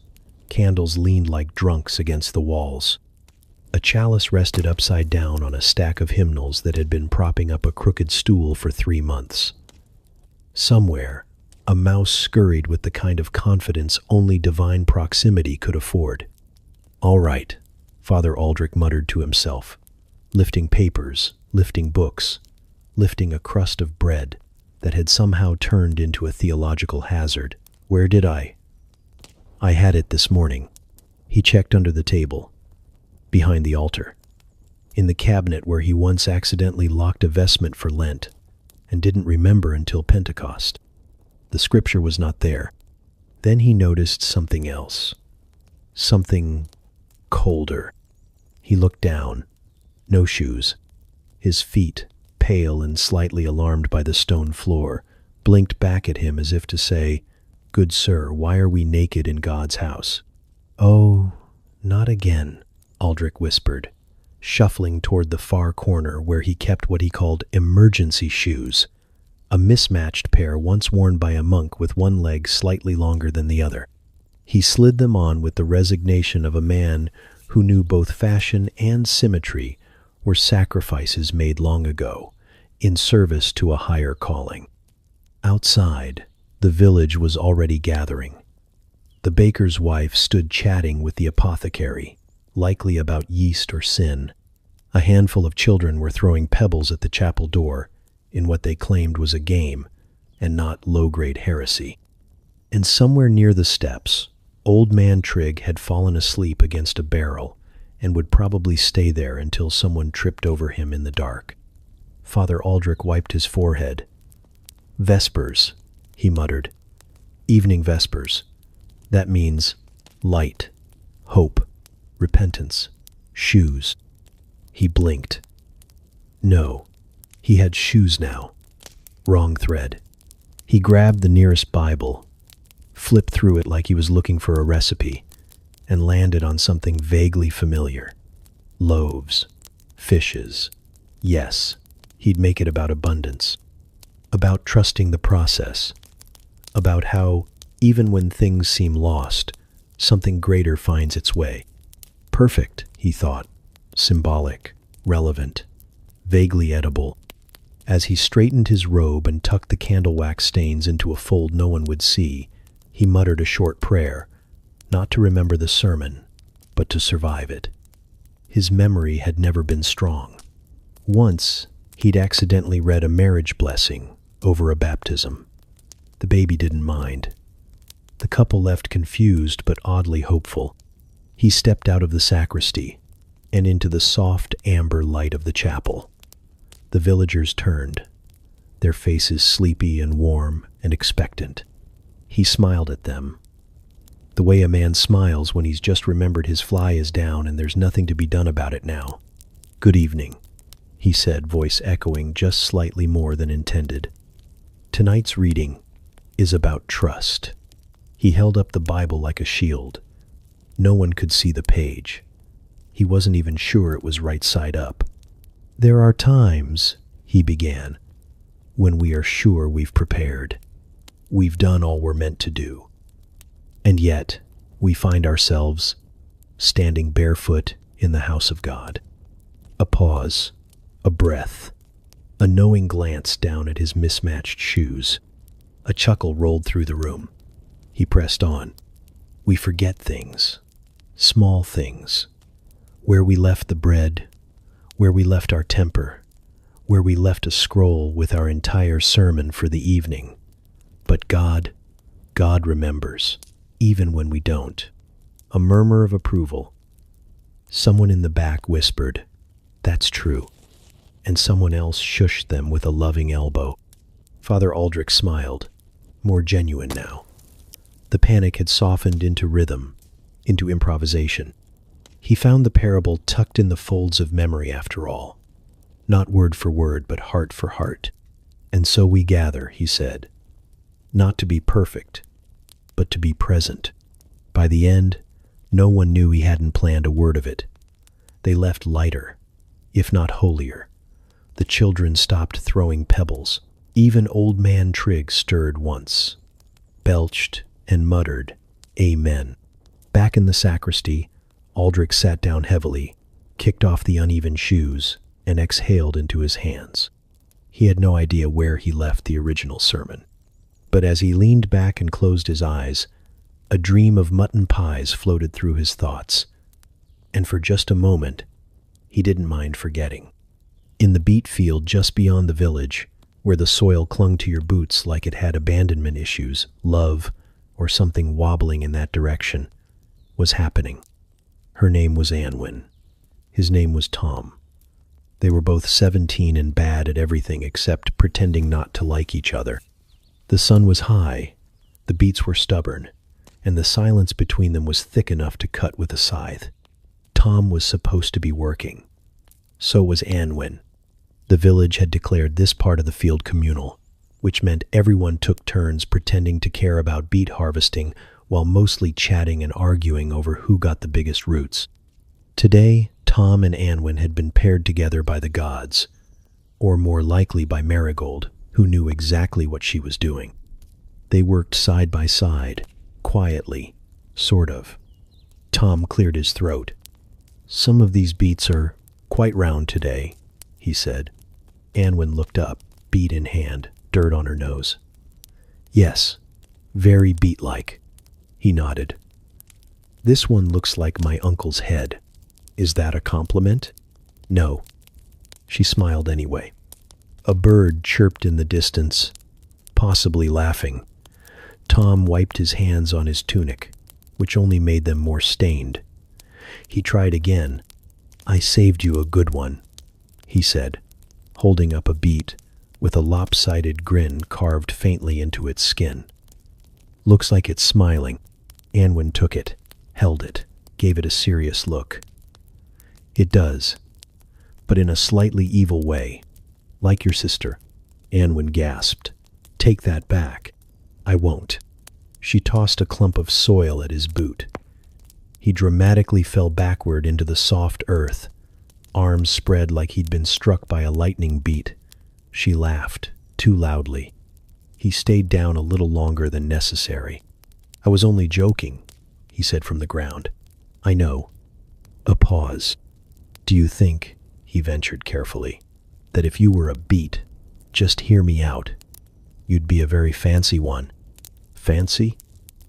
Candles leaned like drunks against the walls. A chalice rested upside down on a stack of hymnals that had been propping up a crooked stool for 3 months. Somewhere, a mouse scurried with the kind of confidence only divine proximity could afford. "All right," Father Aldrich muttered to himself, lifting papers, lifting books, lifting a crust of bread that had somehow turned into a theological hazard. "Where did I had it this morning." He checked under the table, behind the altar, in the cabinet where he once accidentally locked a vestment for Lent and didn't remember until Pentecost. The scripture was not there. Then he noticed something else. Something colder. He looked down. No shoes. His feet, pale and slightly alarmed by the stone floor, blinked back at him as if to say, "Good sir, why are we naked in God's house?" "Oh, not again," Aldrich whispered, shuffling toward the far corner where he kept what he called emergency shoes, a mismatched pair once worn by a monk with one leg slightly longer than the other. He slid them on with the resignation of a man who knew both fashion and symmetry were sacrifices made long ago, in service to a higher calling. Outside, the village was already gathering. The baker's wife stood chatting with the apothecary, likely about yeast or sin. A handful of children were throwing pebbles at the chapel door in what they claimed was a game and not low-grade heresy. And somewhere near the steps, old man Trigg had fallen asleep against a barrel and would probably stay there until someone tripped over him in the dark. Father Aldrich wiped his forehead. "Vespers," he muttered. "Evening vespers. That means light, hope, repentance, shoes." He blinked. No, he had shoes now. Wrong thread. He grabbed the nearest Bible, flipped through it like he was looking for a recipe, and landed on something vaguely familiar. Loaves, fishes. Yes, he'd make it about abundance, about trusting the process, about how, even when things seem lost, something greater finds its way. Perfect, he thought, symbolic, relevant, vaguely edible. As he straightened his robe and tucked the candle wax stains into a fold no one would see, he muttered a short prayer, not to remember the sermon, but to survive it. His memory had never been strong. Once, he'd accidentally read a marriage blessing over a baptism. The baby didn't mind. The couple left confused but oddly hopeful. He stepped out of the sacristy and into the soft amber light of the chapel. The villagers turned, their faces sleepy and warm and expectant. He smiled at them, the way a man smiles when he's just remembered his fly is down and there's nothing to be done about it now. "Good evening," he said, voice echoing just slightly more than intended. "Tonight's reading is about trust." He held up the Bible like a shield. No one could see the page. He wasn't even sure it was right side up. "There are times," he began, "when we are sure we've prepared. We've done all we're meant to do. And yet, we find ourselves standing barefoot in the house of God." A pause, a breath, a knowing glance down at his mismatched shoes. A chuckle rolled through the room. He pressed on. "We forget things, small things, where we left the bread, where we left our temper, where we left a scroll with our entire sermon for the evening. But God remembers, even when we don't." A murmur of approval. Someone in the back whispered, "That's true." and someone else shushed them with a loving elbow. Father Aldrich smiled, more genuine now. The panic had softened into rhythm, into improvisation. He found the parable tucked in the folds of memory after all. Not word for word, but heart for heart. And so we gather, he said, not to be perfect, but to be present. By the end, no one knew he hadn't planned a word of it. They left lighter, if not holier. The children stopped throwing pebbles. Even old man Trigg stirred once, belched and muttered, "Amen." Back in the sacristy, Aldrich sat down heavily, kicked off the uneven shoes, and exhaled into his hands. He had no idea where he left the original sermon. But as he leaned back and closed his eyes, a dream of mutton pies floated through his thoughts. And for just a moment, he didn't mind forgetting. In the beet field just beyond the village, where the soil clung to your boots like it had abandonment issues, love, or something wobbling in that direction, was happening. Her name was Anwin. His name was Tom. They were both 17 and bad at everything except pretending not to like each other. The sun was high, the beets were stubborn, and the silence between them was thick enough to cut with a scythe. Tom was supposed to be working. So was Anwin. The village had declared this part of the field communal, which meant everyone took turns pretending to care about beet harvesting while mostly chatting and arguing over who got the biggest roots. Today, Tom and Anwin had been paired together by the gods, or more likely by Marigold, who knew exactly what she was doing. They worked side by side, quietly, sort of. Tom cleared his throat. "Some of these beets are quite round today," he said. Anwin looked up, beet in hand, dirt on her nose. "Yes, very beet-like," he nodded. "This one looks like my uncle's head. Is that a compliment?" "No." She smiled anyway. A bird chirped in the distance, possibly laughing. Tom wiped his hands on his tunic, which only made them more stained. He tried again. "I saved you a good one," he said, holding up a beet with a lopsided grin carved faintly into its skin. "Looks like it's smiling." Anwin took it, held it, gave it a serious look. "It does, but in a slightly evil way. Like your sister." Anwin gasped. "Take that back." "I won't." She tossed a clump of soil at his boot. He dramatically fell backward into the soft earth, arms spread like he'd been struck by a lightning beat. She laughed, too loudly. He stayed down a little longer than necessary. "I was only joking," he said from the ground. "I know." A pause. "Do you think," he ventured carefully, "that if you were a beet, just hear me out, you'd be a very fancy one?" "Fancy?"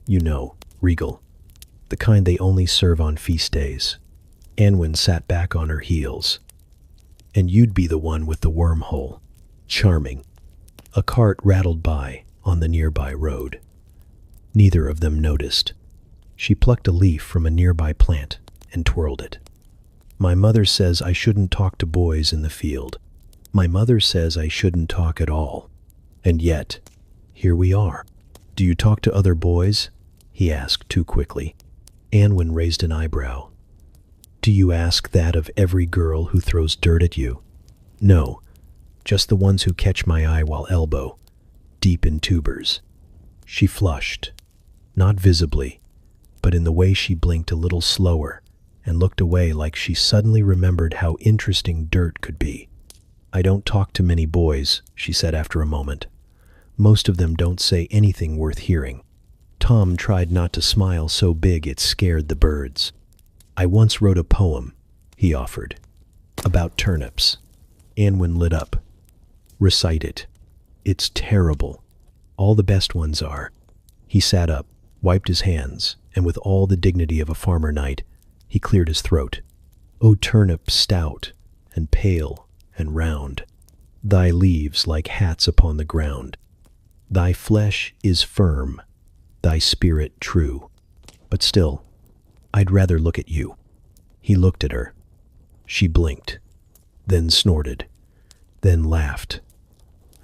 "You know, regal. The kind they only serve on feast days." Anwin sat back on her heels. "And you'd be the one with the wormhole." "Charming." A cart rattled by on the nearby road. Neither of them noticed. She plucked a leaf from a nearby plant and twirled it. "My mother says I shouldn't talk to boys in the field. My mother says I shouldn't talk at all. And yet, here we are." "Do you talk to other boys?" he asked too quickly. Anwin raised an eyebrow. "Do you ask that of every girl who throws dirt at you?" "No, just the ones who catch my eye while elbow, deep in tubers." She flushed, not visibly, but in the way she blinked a little slower and looked away like she suddenly remembered how interesting dirt could be. "I don't talk to many boys," she said after a moment. "Most of them don't say anything worth hearing." Tom tried not to smile so big it scared the birds. "I once wrote a poem," he offered, "about turnips." Anwin lit up. "Recite it." "It's terrible. All the best ones are." He sat up, wiped his hands, and with all the dignity of a farmer knight, he cleared his throat. "O turnip stout and pale and round, thy leaves like hats upon the ground. Thy flesh is firm, thy spirit true. But still, I'd rather look at you." He looked at her. She blinked, then snorted. then laughed,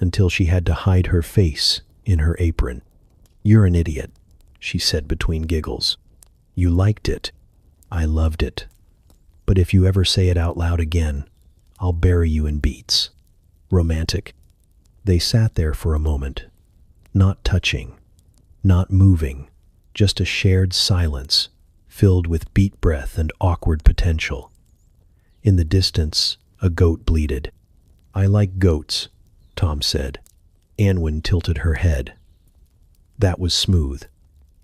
until she had to hide her face in her apron. "You're an idiot," she said between giggles. "You liked it. I loved it. But if you ever say it out loud again, I'll bury you in beets." Romantic. They sat there for a moment, not touching, not moving, just a shared silence filled with beat breath and awkward potential. In the distance, a goat bleated. "I like goats," Tom said. Anwen tilted her head. "That was smooth.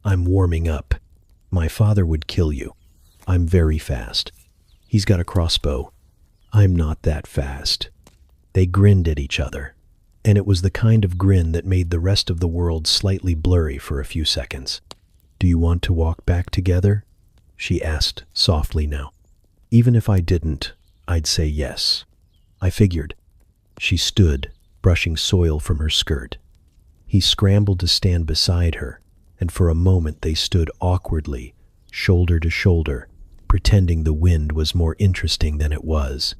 I'm warming up. My father would kill you. I'm very fast. He's got a crossbow. I'm not that fast." They grinned at each other, and it was the kind of grin that made the rest of the world slightly blurry for a few seconds. "Do you want to walk back together?" she asked softly now. "Even if I didn't, I'd say yes. I figured." She stood, brushing soil from her skirt. He scrambled to stand beside her, and for a moment they stood awkwardly, shoulder to shoulder, pretending the wind was more interesting than it was.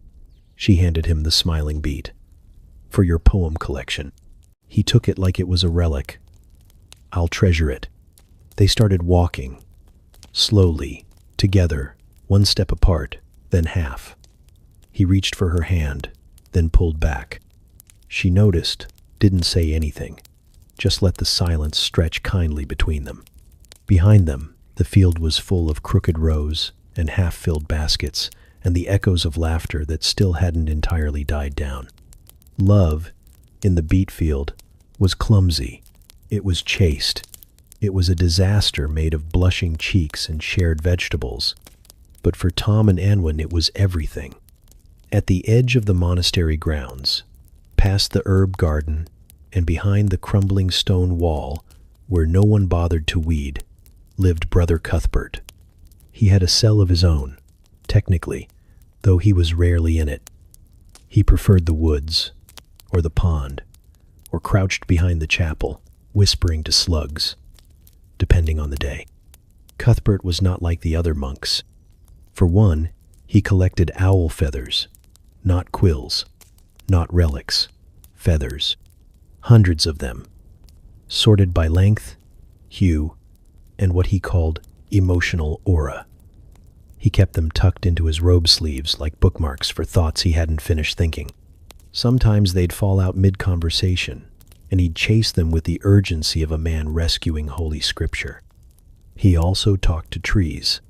She handed him the smiling bead. "For your poem collection." He took it like it was a relic. "I'll treasure it." They started walking, slowly, together, one step apart, then half. He reached for her hand, then pulled back. She noticed, didn't say anything, just let the silence stretch kindly between them. Behind them, the field was full of crooked rows and half-filled baskets, and the echoes of laughter that still hadn't entirely died down. Love, in the beet field, was clumsy. It was chaste. It was a disaster made of blushing cheeks and shared vegetables. But for Tom and Anwen, it was everything. At the edge of the monastery grounds, past the herb garden, and behind the crumbling stone wall, where no one bothered to weed, lived Brother Cuthbert. He had a cell of his own, technically, though he was rarely in it. He preferred the woods, or the pond, or crouched behind the chapel, whispering to slugs, depending on the day. Cuthbert was not like the other monks. For one, he collected owl feathers, not quills, not relics, feathers. Hundreds of them, sorted by length, hue, and what he called emotional aura. He kept them tucked into his robe sleeves like bookmarks for thoughts he hadn't finished thinking. Sometimes they'd fall out mid-conversation, and he'd chase them with the urgency of a man rescuing Holy Scripture. He also talked to trees,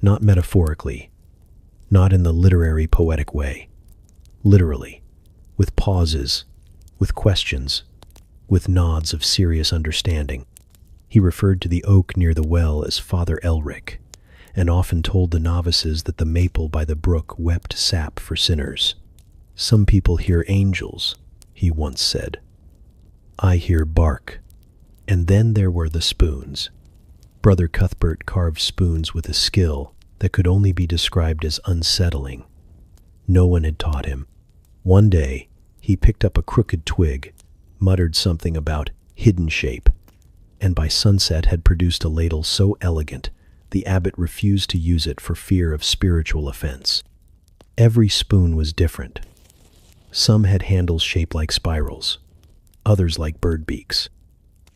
not metaphorically, not in the literary poetic way, literally, with pauses, with questions, with nods of serious understanding. He referred to the oak near the well as Father Elric, and often told the novices that the maple by the brook wept sap for sinners. "Some people hear angels," he once said. "I hear bark." And then there were the spoons. Brother Cuthbert carved spoons with a skill that could only be described as unsettling. No one had taught him. One day, he picked up a crooked twig, muttered something about hidden shape, and by sunset had produced a ladle so elegant the abbot refused to use it for fear of spiritual offense. Every spoon was different. Some had handles shaped like spirals, others like bird beaks.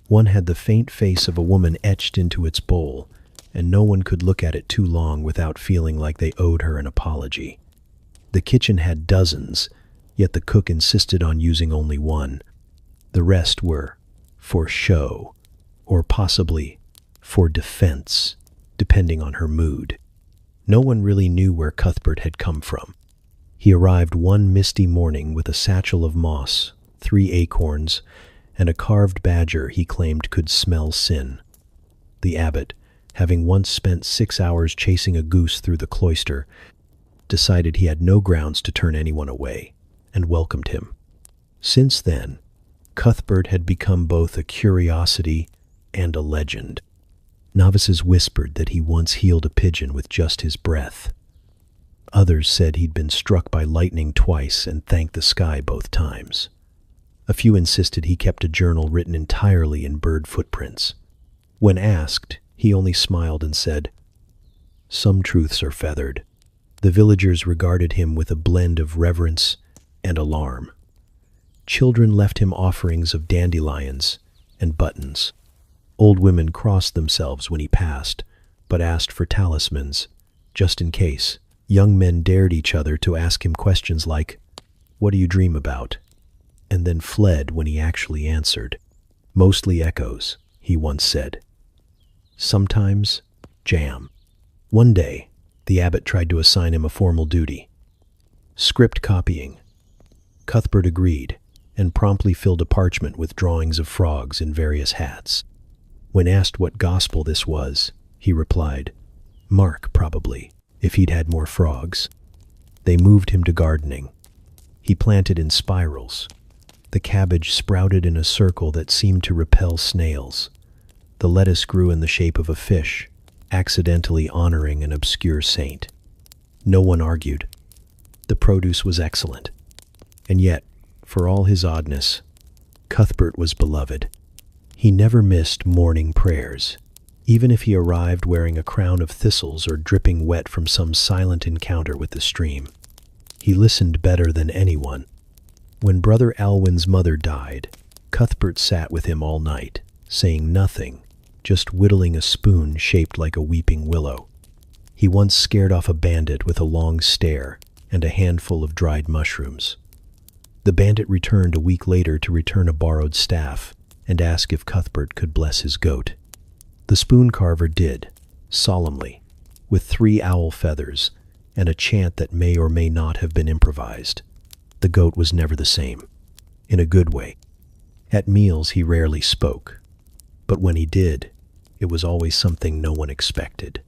One had the faint face of a woman etched into its bowl, and no one could look at it too long without feeling like they owed her an apology. The kitchen had dozens, yet the cook insisted on using only one. The rest were for show, or possibly for defense, depending on her mood. No one really knew where Cuthbert had come from. He arrived one misty morning with a satchel of moss, 3 acorns, and a carved badger he claimed could smell sin. The abbot, having once spent 6 hours chasing a goose through the cloister, decided he had no grounds to turn anyone away, and welcomed him. Since then, Cuthbert had become both a curiosity and a legend. Novices whispered that he once healed a pigeon with just his breath. Others said he'd been struck by lightning twice and thanked the sky both times. A few insisted he kept a journal written entirely in bird footprints. When asked, he only smiled and said, "Some truths are feathered." The villagers regarded him with a blend of reverence and alarm. Children left him offerings of dandelions and buttons. Old women crossed themselves when he passed, but asked for talismans, just in case. Young men dared each other to ask him questions like, "What do you dream about?" and then fled when he actually answered. "Mostly echoes," he once said. Sometimes, jam. One day, the abbot tried to assign him a formal duty. Script copying. Cuthbert agreed, and promptly filled a parchment with drawings of frogs in various hats. When asked what gospel this was, he replied, "Mark, probably, if he'd had more frogs." They moved him to gardening. He planted in spirals. The cabbage sprouted in a circle that seemed to repel snails. The lettuce grew in the shape of a fish, accidentally honoring an obscure saint. No one argued. The produce was excellent. And yet, for all his oddness, Cuthbert was beloved. He never missed morning prayers, even if he arrived wearing a crown of thistles or dripping wet from some silent encounter with the stream. He listened better than anyone. When Brother Alwyn's mother died, Cuthbert sat with him all night, saying nothing, just whittling a spoon shaped like a weeping willow. He once scared off a bandit with a long stare and a handful of dried mushrooms. The bandit returned a week later to return a borrowed staff and ask if Cuthbert could bless his goat. The spoon carver did, solemnly, with 3 owl feathers and a chant that may or may not have been improvised. The goat was never the same, in a good way. At meals he rarely spoke, but when he did, it was always something no one expected.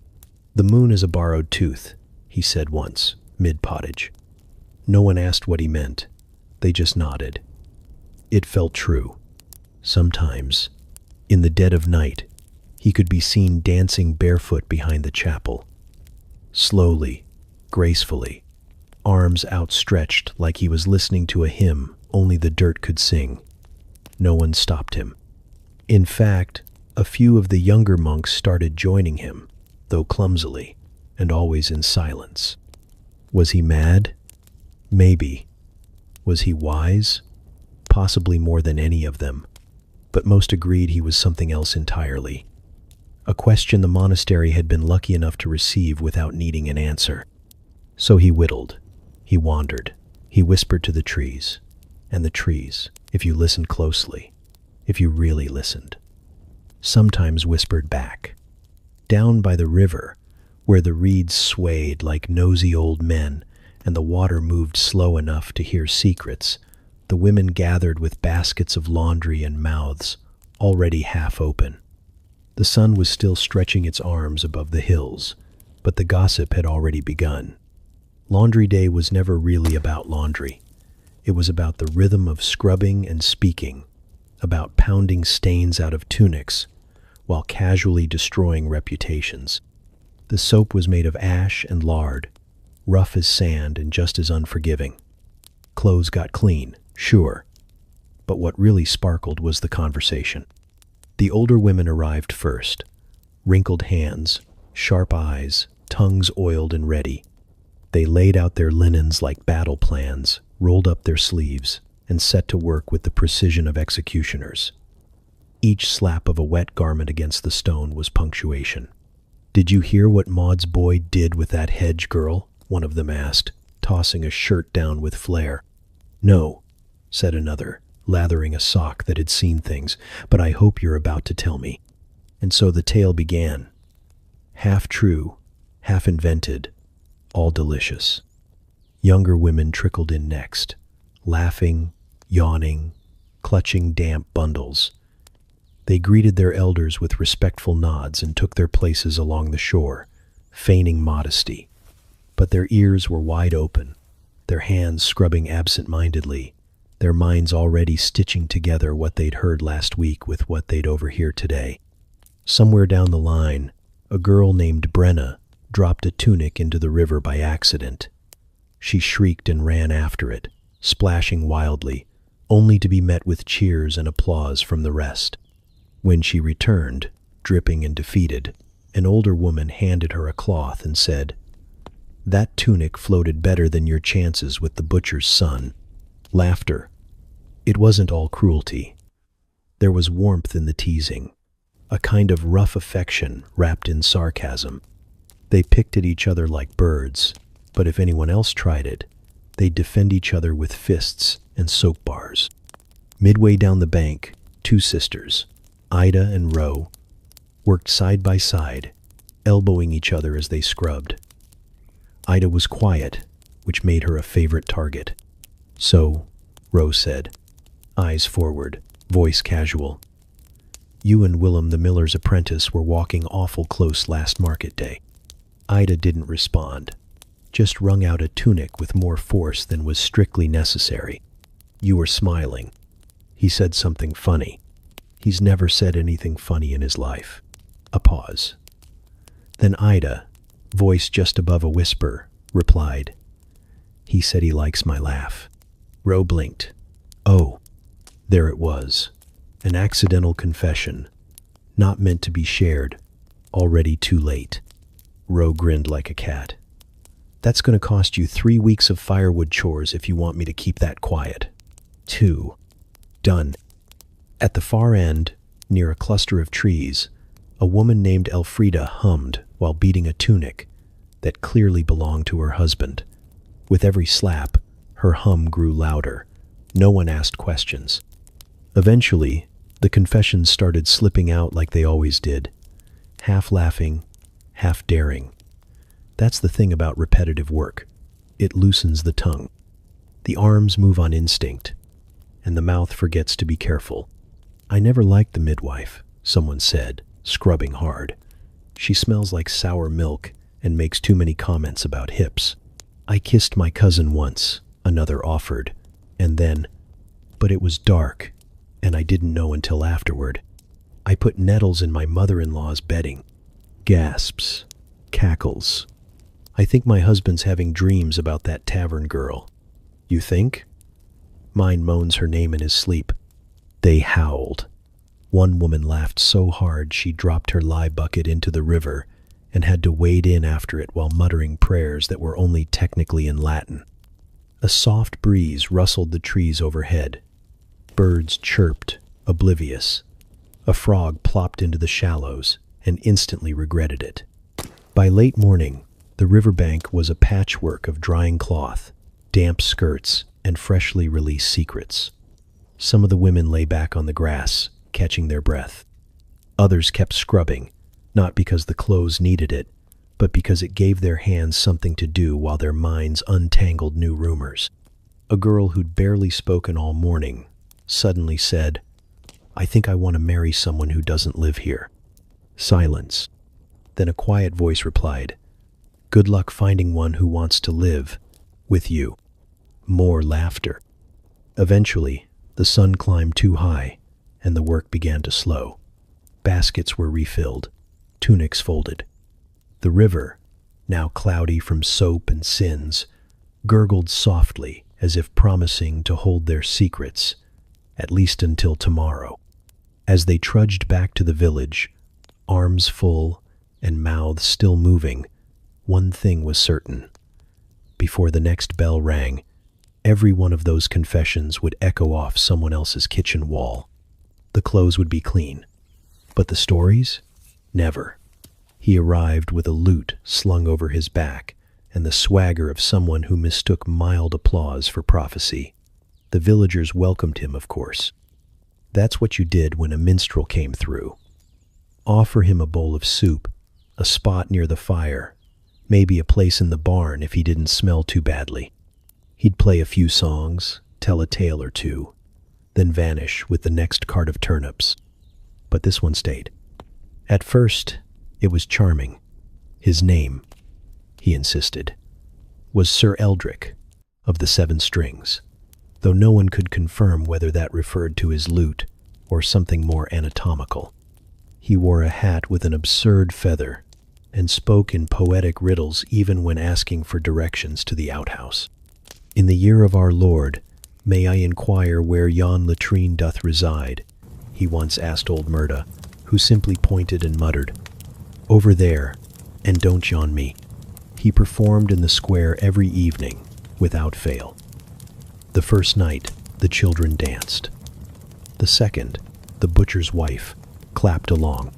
"The moon is a borrowed tooth," he said once, mid-pottage. No one asked what he meant. They just nodded. It felt true. Sometimes, in the dead of night, he could be seen dancing barefoot behind the chapel. Slowly, gracefully, arms outstretched like he was listening to a hymn only the dirt could sing. No one stopped him. In fact, a few of the younger monks started joining him, though clumsily, and always in silence. Was he mad? Maybe. Was he wise? Possibly more than any of them. But most agreed he was something else entirely. A question the monastery had been lucky enough to receive without needing an answer. So he whittled. He wandered. He whispered to the trees. And the trees, if you listened closely, if you really listened, sometimes whispered back. Down by the river, where the reeds swayed like nosy old men and the water moved slow enough to hear secrets, the women gathered with baskets of laundry and mouths already half open. The sun was still stretching its arms above the hills, but the gossip had already begun. Laundry day was never really about laundry. It was about the rhythm of scrubbing and speaking, about pounding stains out of tunics while casually destroying reputations. The soap was made of ash and lard, rough as sand and just as unforgiving. Clothes got clean, sure, but what really sparkled was the conversation. The older women arrived first, wrinkled hands, sharp eyes, tongues oiled and ready. They laid out their linens like battle plans, rolled up their sleeves, and set to work with the precision of executioners. Each slap of a wet garment against the stone was punctuation. "Did you hear what Maud's boy did with that hedge girl?" one of them asked, tossing a shirt down with flair. "No," said another, lathering a sock that had seen things, "but I hope you're about to tell me." And so the tale began. Half true, half invented, all delicious. Younger women trickled in next, laughing, yawning, clutching damp bundles. They greeted their elders with respectful nods and took their places along the shore, feigning modesty. But their ears were wide open, their hands scrubbing absent-mindedly, their minds already stitching together what they'd heard last week with what they'd overhear today. Somewhere down the line, a girl named Brenna dropped a tunic into the river by accident. She shrieked and ran after it, splashing wildly, only to be met with cheers and applause from the rest. When she returned, dripping and defeated, an older woman handed her a cloth and said, "That tunic floated better than your chances with the butcher's son." Laughter. It wasn't all cruelty. There was warmth in the teasing, a kind of rough affection wrapped in sarcasm. They picked at each other like birds, but if anyone else tried it, they'd defend each other with fists and soap bars. Midway down the bank, two sisters, Ida and Ro, worked side by side, elbowing each other as they scrubbed. Ida was quiet, which made her a favorite target. "So," Ro said, eyes forward, voice casual, "you and Willem the miller's apprentice were walking awful close last market day." Ida didn't respond, just wrung out a tunic with more force than was strictly necessary. "You were smiling." He said something funny. He's never said anything funny in his life. A pause. Then Ida, voice just above a whisper, replied, "He said he likes my laugh." Ro blinked. Oh, there it was. An accidental confession, not meant to be shared, already too late. Ro grinned like a cat. "That's going to cost you 3 weeks of firewood chores if you want me to keep that quiet." 2. Done. At the far end, near a cluster of trees, a woman named Elfrida hummed while beating a tunic that clearly belonged to her husband. With every slap, her hum grew louder. No one asked questions. Eventually, the confessions started slipping out like they always did, half laughing, half daring. That's the thing about repetitive work. It loosens the tongue. The arms move on instinct, and the mouth forgets to be careful. "I never liked the midwife," someone said, scrubbing hard. "She smells like sour milk and makes too many comments about hips." "I kissed my cousin once," another offered, and then, "But it was dark, and I didn't know until afterward. I put nettles in my mother-in-law's bedding." Gasps, cackles. "I think my husband's having dreams about that tavern girl." "You think?" "Mine moans her name in his sleep." They howled. One woman laughed so hard she dropped her lye bucket into the river and had to wade in after it while muttering prayers that were only technically in Latin. A soft breeze rustled the trees overhead. Birds chirped, oblivious. A frog plopped into the shallows and instantly regretted it. By late morning, the riverbank was a patchwork of drying cloth, damp skirts, and freshly released secrets. Some of the women lay back on the grass, catching their breath. Others kept scrubbing, not because the clothes needed it, but because it gave their hands something to do while their minds untangled new rumors. A girl who'd barely spoken all morning suddenly said, "I think I want to marry someone who doesn't live here." Silence. Then a quiet voice replied, "Good luck finding one who wants to live with you." More laughter. Eventually, the sun climbed too high, and the work began to slow. Baskets were refilled, tunics folded. The river, now cloudy from soap and sins, gurgled softly as if promising to hold their secrets, at least until tomorrow. As they trudged back to the village, arms full and mouths still moving, one thing was certain. Before the next bell rang, every one of those confessions would echo off someone else's kitchen wall. The clothes would be clean, but the stories? Never. He arrived with a lute slung over his back and the swagger of someone who mistook mild applause for prophecy. The villagers welcomed him, of course. That's what you did when a minstrel came through. Offer him a bowl of soup, a spot near the fire, maybe a place in the barn if he didn't smell too badly. He'd play a few songs, tell a tale or two, then vanish with the next cart of turnips. But this one stayed. At first, it was charming. His name, he insisted, was Sir Eldrick of the 7 Strings, though no one could confirm whether that referred to his lute or something more anatomical. He wore a hat with an absurd feather and spoke in poetic riddles even when asking for directions to the outhouse. "In the year of our Lord, may I inquire where yon latrine doth reside?" he once asked old Murda, who simply pointed and muttered, "Over there, and don't yawn me." He performed in the square every evening, without fail. The first night, The children danced. The second, the butcher's wife, clapped along.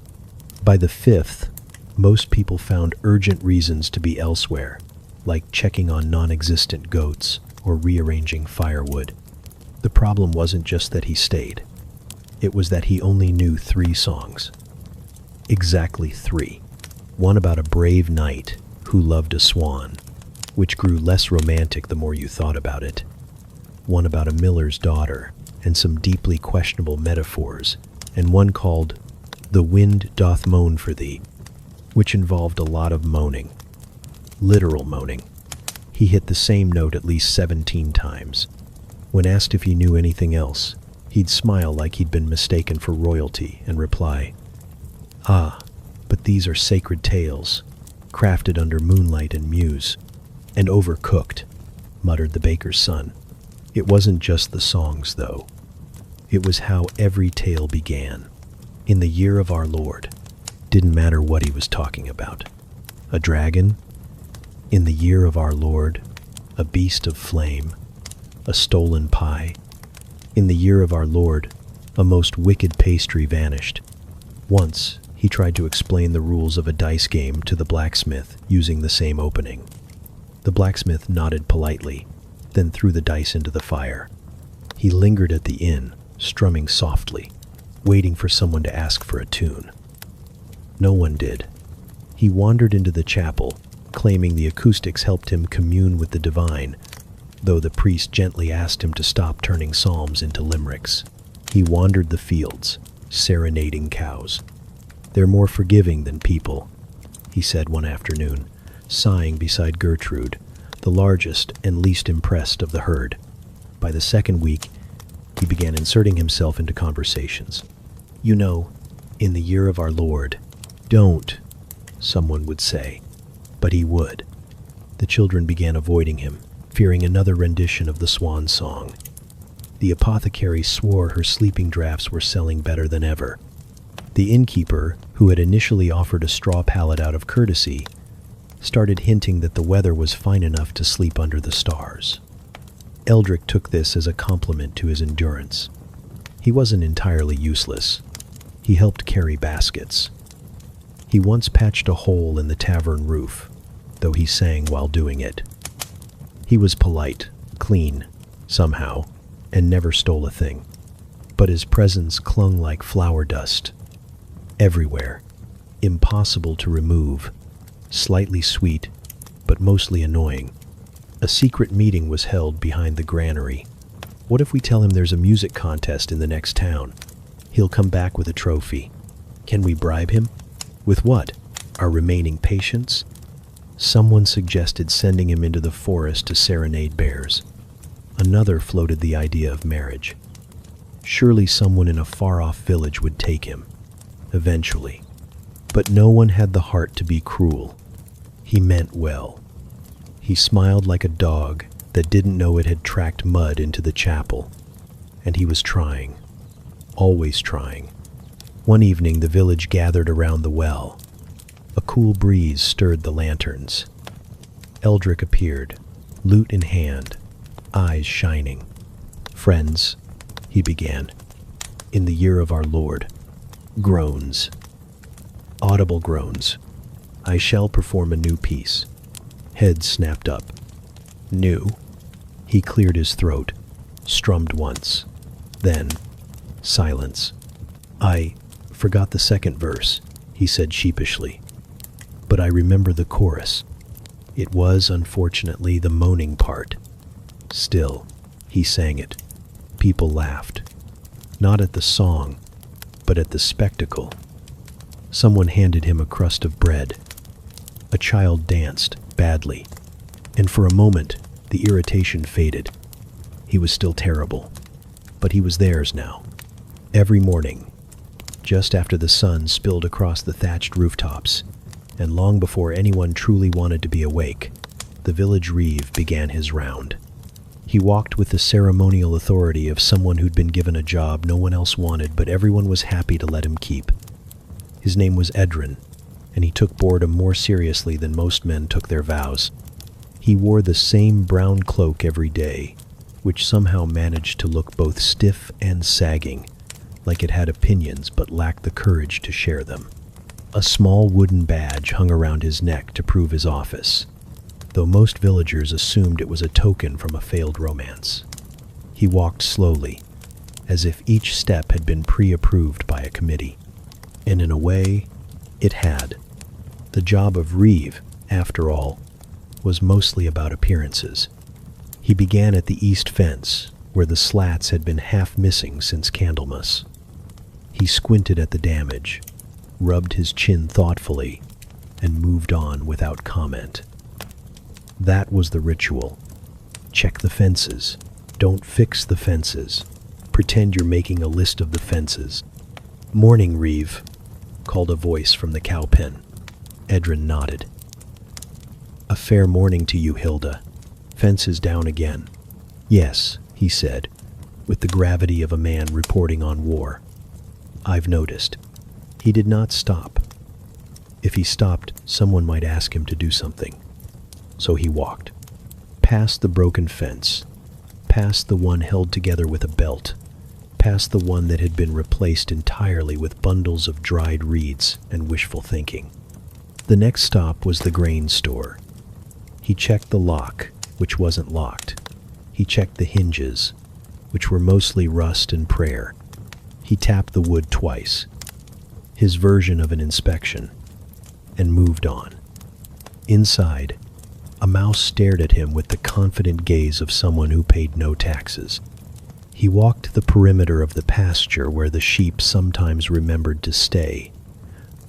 By the fifth, most people found urgent reasons to be elsewhere, like checking on non-existent goats or rearranging firewood. The problem wasn't just that he stayed. It was that he only knew 3 songs. Exactly 3. One about a brave knight who loved a swan, which grew less romantic the more you thought about it. One about a miller's daughter and some deeply questionable metaphors, and one called "The Wind Doth Moan for Thee," which involved a lot of moaning. Literal moaning. He hit the same note at least 17 times. When asked if he knew anything else, he'd smile like he'd been mistaken for royalty and reply, "Ah, but these are sacred tales, crafted under moonlight and muse, and overcooked," muttered the baker's son. It wasn't just the songs, though. It was how every tale began. In the year of our Lord. Didn't matter what he was talking about. A dragon? In the year of our Lord. A beast of flame? A stolen pie? In the year of our Lord, a most wicked pastry vanished. Once, he tried to explain the rules of a dice game to the blacksmith using the same opening. The blacksmith nodded politely, then threw the dice into the fire. He lingered at the inn, strumming softly, waiting for someone to ask for a tune. No one did. He wandered into the chapel, claiming the acoustics helped him commune with the divine, though the priest gently asked him to stop turning psalms into limericks. He wandered the fields, serenading cows. "They're more forgiving than people," he said one afternoon, sighing beside Gertrude, the largest and least impressed of the herd. By the second week, he began inserting himself into conversations. "You know, in the year of our Lord, don't," someone would say, but he would. The children began avoiding him, fearing another rendition of the swan song. The apothecary swore her sleeping draughts were selling better than ever. The innkeeper, who had initially offered a straw pallet out of courtesy, started hinting that the weather was fine enough to sleep under the stars. Eldrick took this as a compliment to his endurance. He wasn't entirely useless. He helped carry baskets. He once patched a hole in the tavern roof, though he sang while doing it. He was polite, clean, somehow, and never stole a thing. But his presence clung like flower dust. Everywhere. Impossible to remove. Slightly sweet, but mostly annoying. A secret meeting was held behind the granary. What if we tell him there's a music contest in the next town? He'll come back with a trophy. Can we bribe him? With what? Our remaining patience? Someone suggested sending him into the forest to serenade bears. Another floated the idea of marriage. Surely someone in a far-off village would take him. Eventually. But no one had the heart to be cruel. He meant well. He smiled like a dog that didn't know it had tracked mud into the chapel. And he was trying. Always trying. One evening the village gathered around the well. A cool breeze stirred the lanterns. Eldrick appeared, lute in hand, eyes shining. "Friends," he began, "in the year of our Lord." Groans. Audible groans. "I shall perform a new piece." Heads snapped up. "New?" He cleared his throat, strummed once. Then, silence. "I forgot the second verse," he said sheepishly. "But I remember the chorus." It was, unfortunately, the moaning part. Still, he sang it. People laughed. Not at the song, but at the spectacle. Someone handed him a crust of bread. A child danced, badly, and for a moment, the irritation faded. He was still terrible, but he was theirs now. Every morning, just after the sun spilled across the thatched rooftops, and long before anyone truly wanted to be awake, the village reeve began his round. He walked with the ceremonial authority of someone who'd been given a job no one else wanted, but everyone was happy to let him keep. His name was Edrin, and he took boredom more seriously than most men took their vows. He wore the same brown cloak every day, which somehow managed to look both stiff and sagging, like it had opinions but lacked the courage to share them. A small wooden badge hung around his neck to prove his office, though most villagers assumed it was a token from a failed romance. He walked slowly, as if each step had been pre-approved by a committee. And in a way, it had. The job of Reeve, after all, was mostly about appearances. He began at the east fence, where the slats had been half missing since Candlemas. He squinted at the damage, rubbed his chin thoughtfully, and moved on without comment. That was the ritual. Check the fences. Don't fix the fences. Pretend you're making a list of the fences. "Morning, Reeve," called a voice from the cow pen. Edrin nodded. "A fair morning to you, Hilda. Fences down again." "Yes," he said, with the gravity of a man reporting on war. "I've noticed." He did not stop. If he stopped, someone might ask him to do something. So he walked. Past the broken fence, past the one held together with a belt, past the one that had been replaced entirely with bundles of dried reeds and wishful thinking. The next stop was the grain store. He checked the lock, which wasn't locked. He checked the hinges, which were mostly rust and prayer. He tapped the wood twice, his version of an inspection, and moved on. Inside, a mouse stared at him with the confident gaze of someone who paid no taxes. He walked the perimeter of the pasture where the sheep sometimes remembered to stay.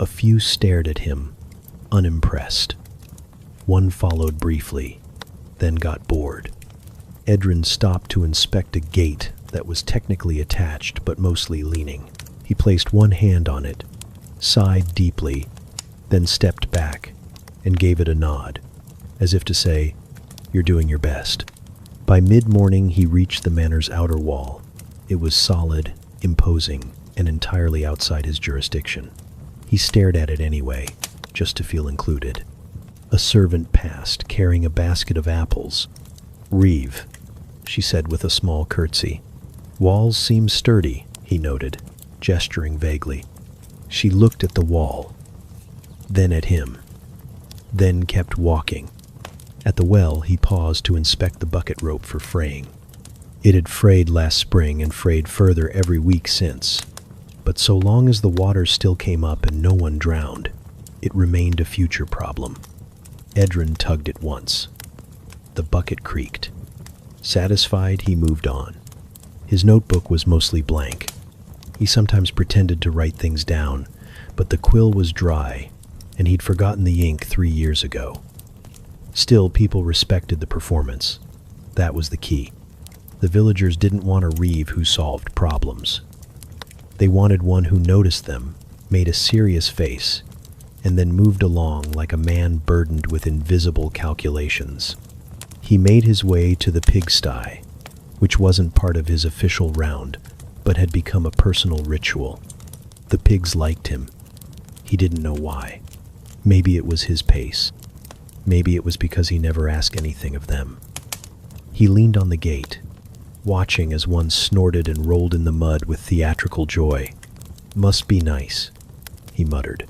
A few stared at him, unimpressed. One followed briefly, then got bored. Edrin stopped to inspect a gate that was technically attached but mostly leaning. He placed one hand on it, sighed deeply, then stepped back and gave it a nod, as if to say, "You're doing your best." By mid-morning, he reached the manor's outer wall. It was solid, imposing, and entirely outside his jurisdiction. He stared at it anyway, just to feel included. A servant passed, carrying a basket of apples. "Reeve," she said with a small curtsy. "Walls seem sturdy," he noted, gesturing vaguely. She looked at the wall, then at him, then kept walking. At the well, he paused to inspect the bucket rope for fraying. It had frayed last spring and frayed further every week since, but so long as the water still came up and no one drowned, it remained a future problem. Edrin tugged it once. The bucket creaked. Satisfied, he moved on. His notebook was mostly blank. He sometimes pretended to write things down, but the quill was dry, and he'd forgotten the ink 3 years ago. Still, people respected the performance. That was the key. The villagers didn't want a Reeve who solved problems. They wanted one who noticed them, made a serious face, and then moved along like a man burdened with invisible calculations. He made his way to the pigsty, which wasn't part of his official round, but had become a personal ritual. The pigs liked him. He didn't know why. Maybe it was his pace. Maybe it was because he never asked anything of them. He leaned on the gate, watching as one snorted and rolled in the mud with theatrical joy. "Must be nice," he muttered.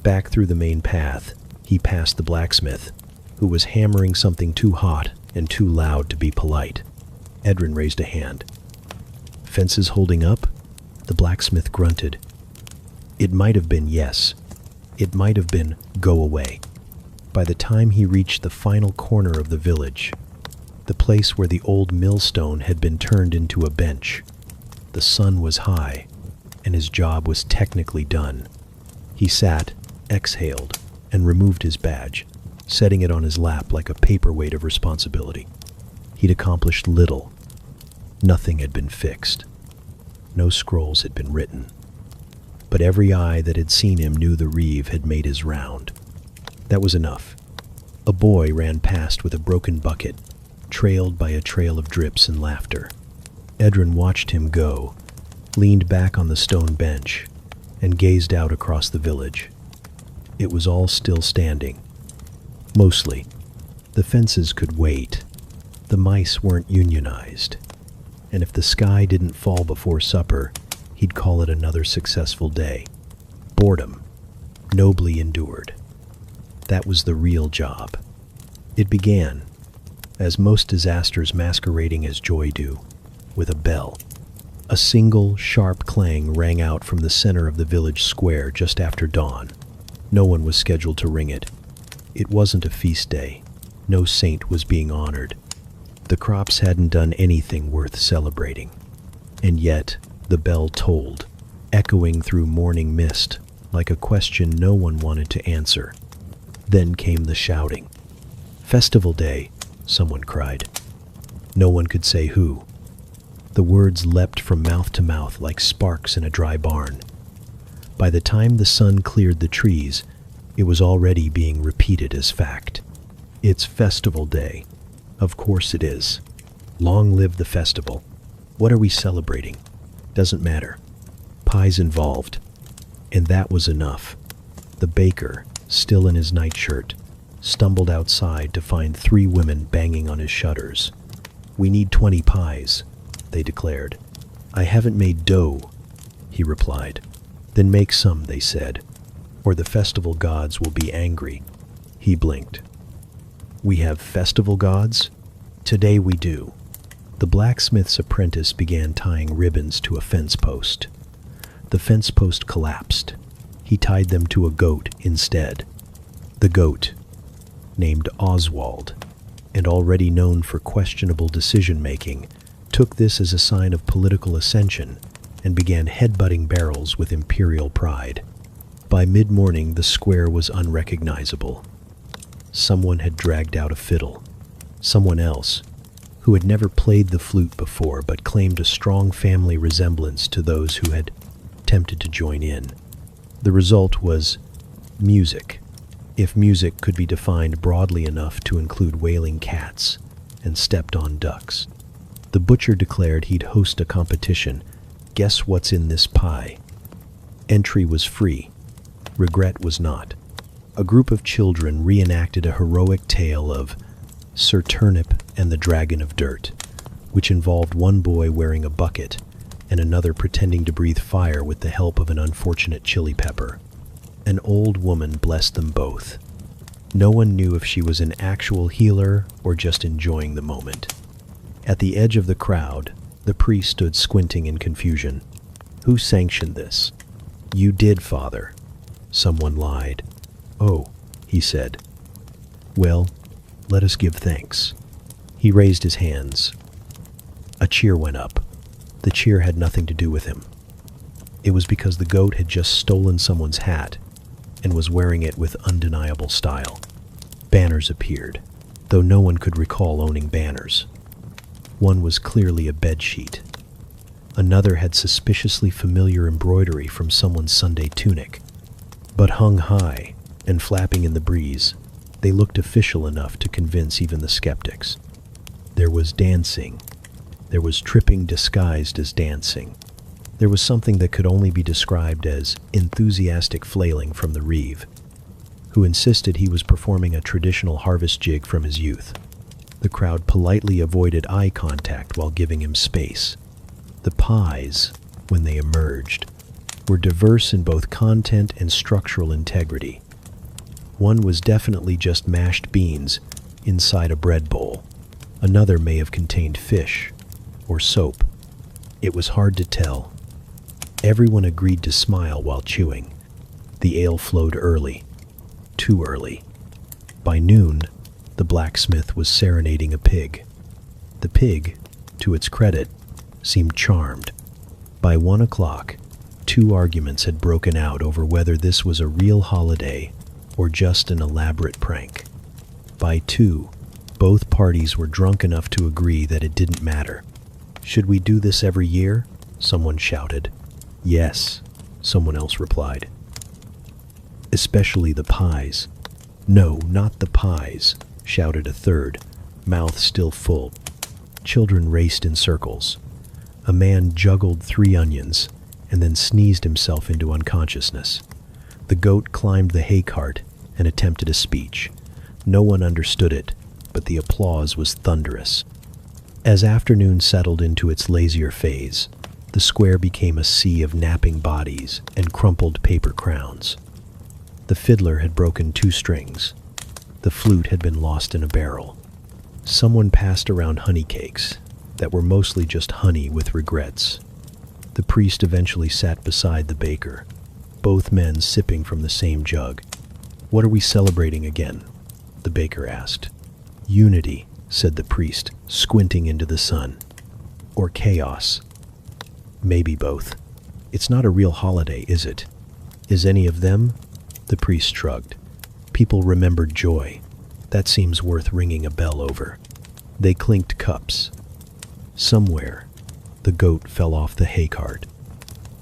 Back through the main path, he passed the blacksmith, who was hammering something too hot and too loud to be polite. Edrin raised a hand. "Fences holding up?" The blacksmith grunted. It might have been yes. It might have been go away. By the time he reached the final corner of the village, the place where the old millstone had been turned into a bench, the sun was high, and his job was technically done. He sat, exhaled, and removed his badge, setting it on his lap like a paperweight of responsibility. He'd accomplished little. Nothing had been fixed. No scrolls had been written. But every eye that had seen him knew the Reeve had made his round. That was enough. A boy ran past with a broken bucket, trailed by a trail of drips and laughter. Edrin watched him go, leaned back on the stone bench, and gazed out across the village. It was all still standing. Mostly. The fences could wait. The mice weren't unionized, and if the sky didn't fall before supper, he'd call it another successful day. Boredom, nobly endured. That was the real job. It began, as most disasters masquerading as joy do, with a bell. A single, sharp clang rang out from the center of the village square just after dawn. No one was scheduled to ring it. It wasn't a feast day. No saint was being honored. The crops hadn't done anything worth celebrating. And yet, the bell tolled, echoing through morning mist, like a question no one wanted to answer. Then came the shouting. "Festival day," someone cried. No one could say who. The words leapt from mouth to mouth like sparks in a dry barn. By the time the sun cleared the trees, it was already being repeated as fact. "It's festival day. Of course it is. Long live the festival. What are we celebrating? Doesn't matter. Pie's involved." And that was enough. The baker, still in his nightshirt, stumbled outside to find 3 women banging on his shutters. "We need 20 pies," they declared. "I haven't made dough," he replied. "Then make some," they said, "or the festival gods will be angry." He blinked. "We have festival gods? Today we do." The blacksmith's apprentice began tying ribbons to a fence post. The fence post collapsed. He tied them to a goat instead. The goat, named Oswald, and already known for questionable decision-making, took this as a sign of political ascension and began headbutting barrels with imperial pride. By mid-morning, the square was unrecognizable. Someone had dragged out a fiddle. Someone else, who had never played the flute before but claimed a strong family resemblance to those who had attempted to join in. The result was music, if music could be defined broadly enough to include wailing cats and stepped-on ducks. The butcher declared he'd host a competition. Guess what's in this pie? Entry was free. Regret was not. A group of children reenacted a heroic tale of Sir Turnip and the Dragon of Dirt, which involved one boy wearing a bucket and another pretending to breathe fire with the help of an unfortunate chili pepper. An old woman blessed them both. No one knew if she was an actual healer or just enjoying the moment. At the edge of the crowd, the priest stood squinting in confusion. "Who sanctioned this?" "You did, Father." Someone lied. "Oh," he said. "Well, let us give thanks." He raised his hands. A cheer went up. The cheer had nothing to do with him. It was because the goat had just stolen someone's hat and was wearing it with undeniable style. Banners appeared, though no one could recall owning banners. One was clearly a bedsheet. Another had suspiciously familiar embroidery from someone's Sunday tunic. But hung high and flapping in the breeze, they looked official enough to convince even the skeptics. There was dancing. There was tripping disguised as dancing. There was something that could only be described as enthusiastic flailing from the reeve, who insisted he was performing a traditional harvest jig from his youth. The crowd politely avoided eye contact while giving him space. The pies, when they emerged, were diverse in both content and structural integrity. One was definitely just mashed beans inside a bread bowl. Another may have contained fish or soap. It was hard to tell. Everyone agreed to smile while chewing. The ale flowed early, too early. By noon, the blacksmith was serenading a pig. The pig, to its credit, seemed charmed. By 1 o'clock, 2 arguments had broken out over whether this was a real holiday or just an elaborate prank. By 2, both parties were drunk enough to agree that it didn't matter. "Should we do this every year?" someone shouted. "Yes," someone else replied. "Especially the pies." "No, not the pies," shouted a third, mouth still full. Children raced in circles. A man juggled 3 onions and then sneezed himself into unconsciousness. The goat climbed the hay cart and attempted a speech. No one understood it, but the applause was thunderous. As afternoon settled into its lazier phase, the square became a sea of napping bodies and crumpled paper crowns. The fiddler had broken 2 strings. The flute had been lost in a barrel. Someone passed around honey cakes that were mostly just honey with regrets. The priest eventually sat beside the baker, both men sipping from the same jug. "What are we celebrating again?" the baker asked. "Unity," said the priest, squinting into the sun. "Or chaos?" "Maybe both. It's not a real holiday, is it?" "Is any of them?" The priest shrugged. "People remembered joy. That seems worth ringing a bell over." They clinked cups. Somewhere, the goat fell off the hay cart.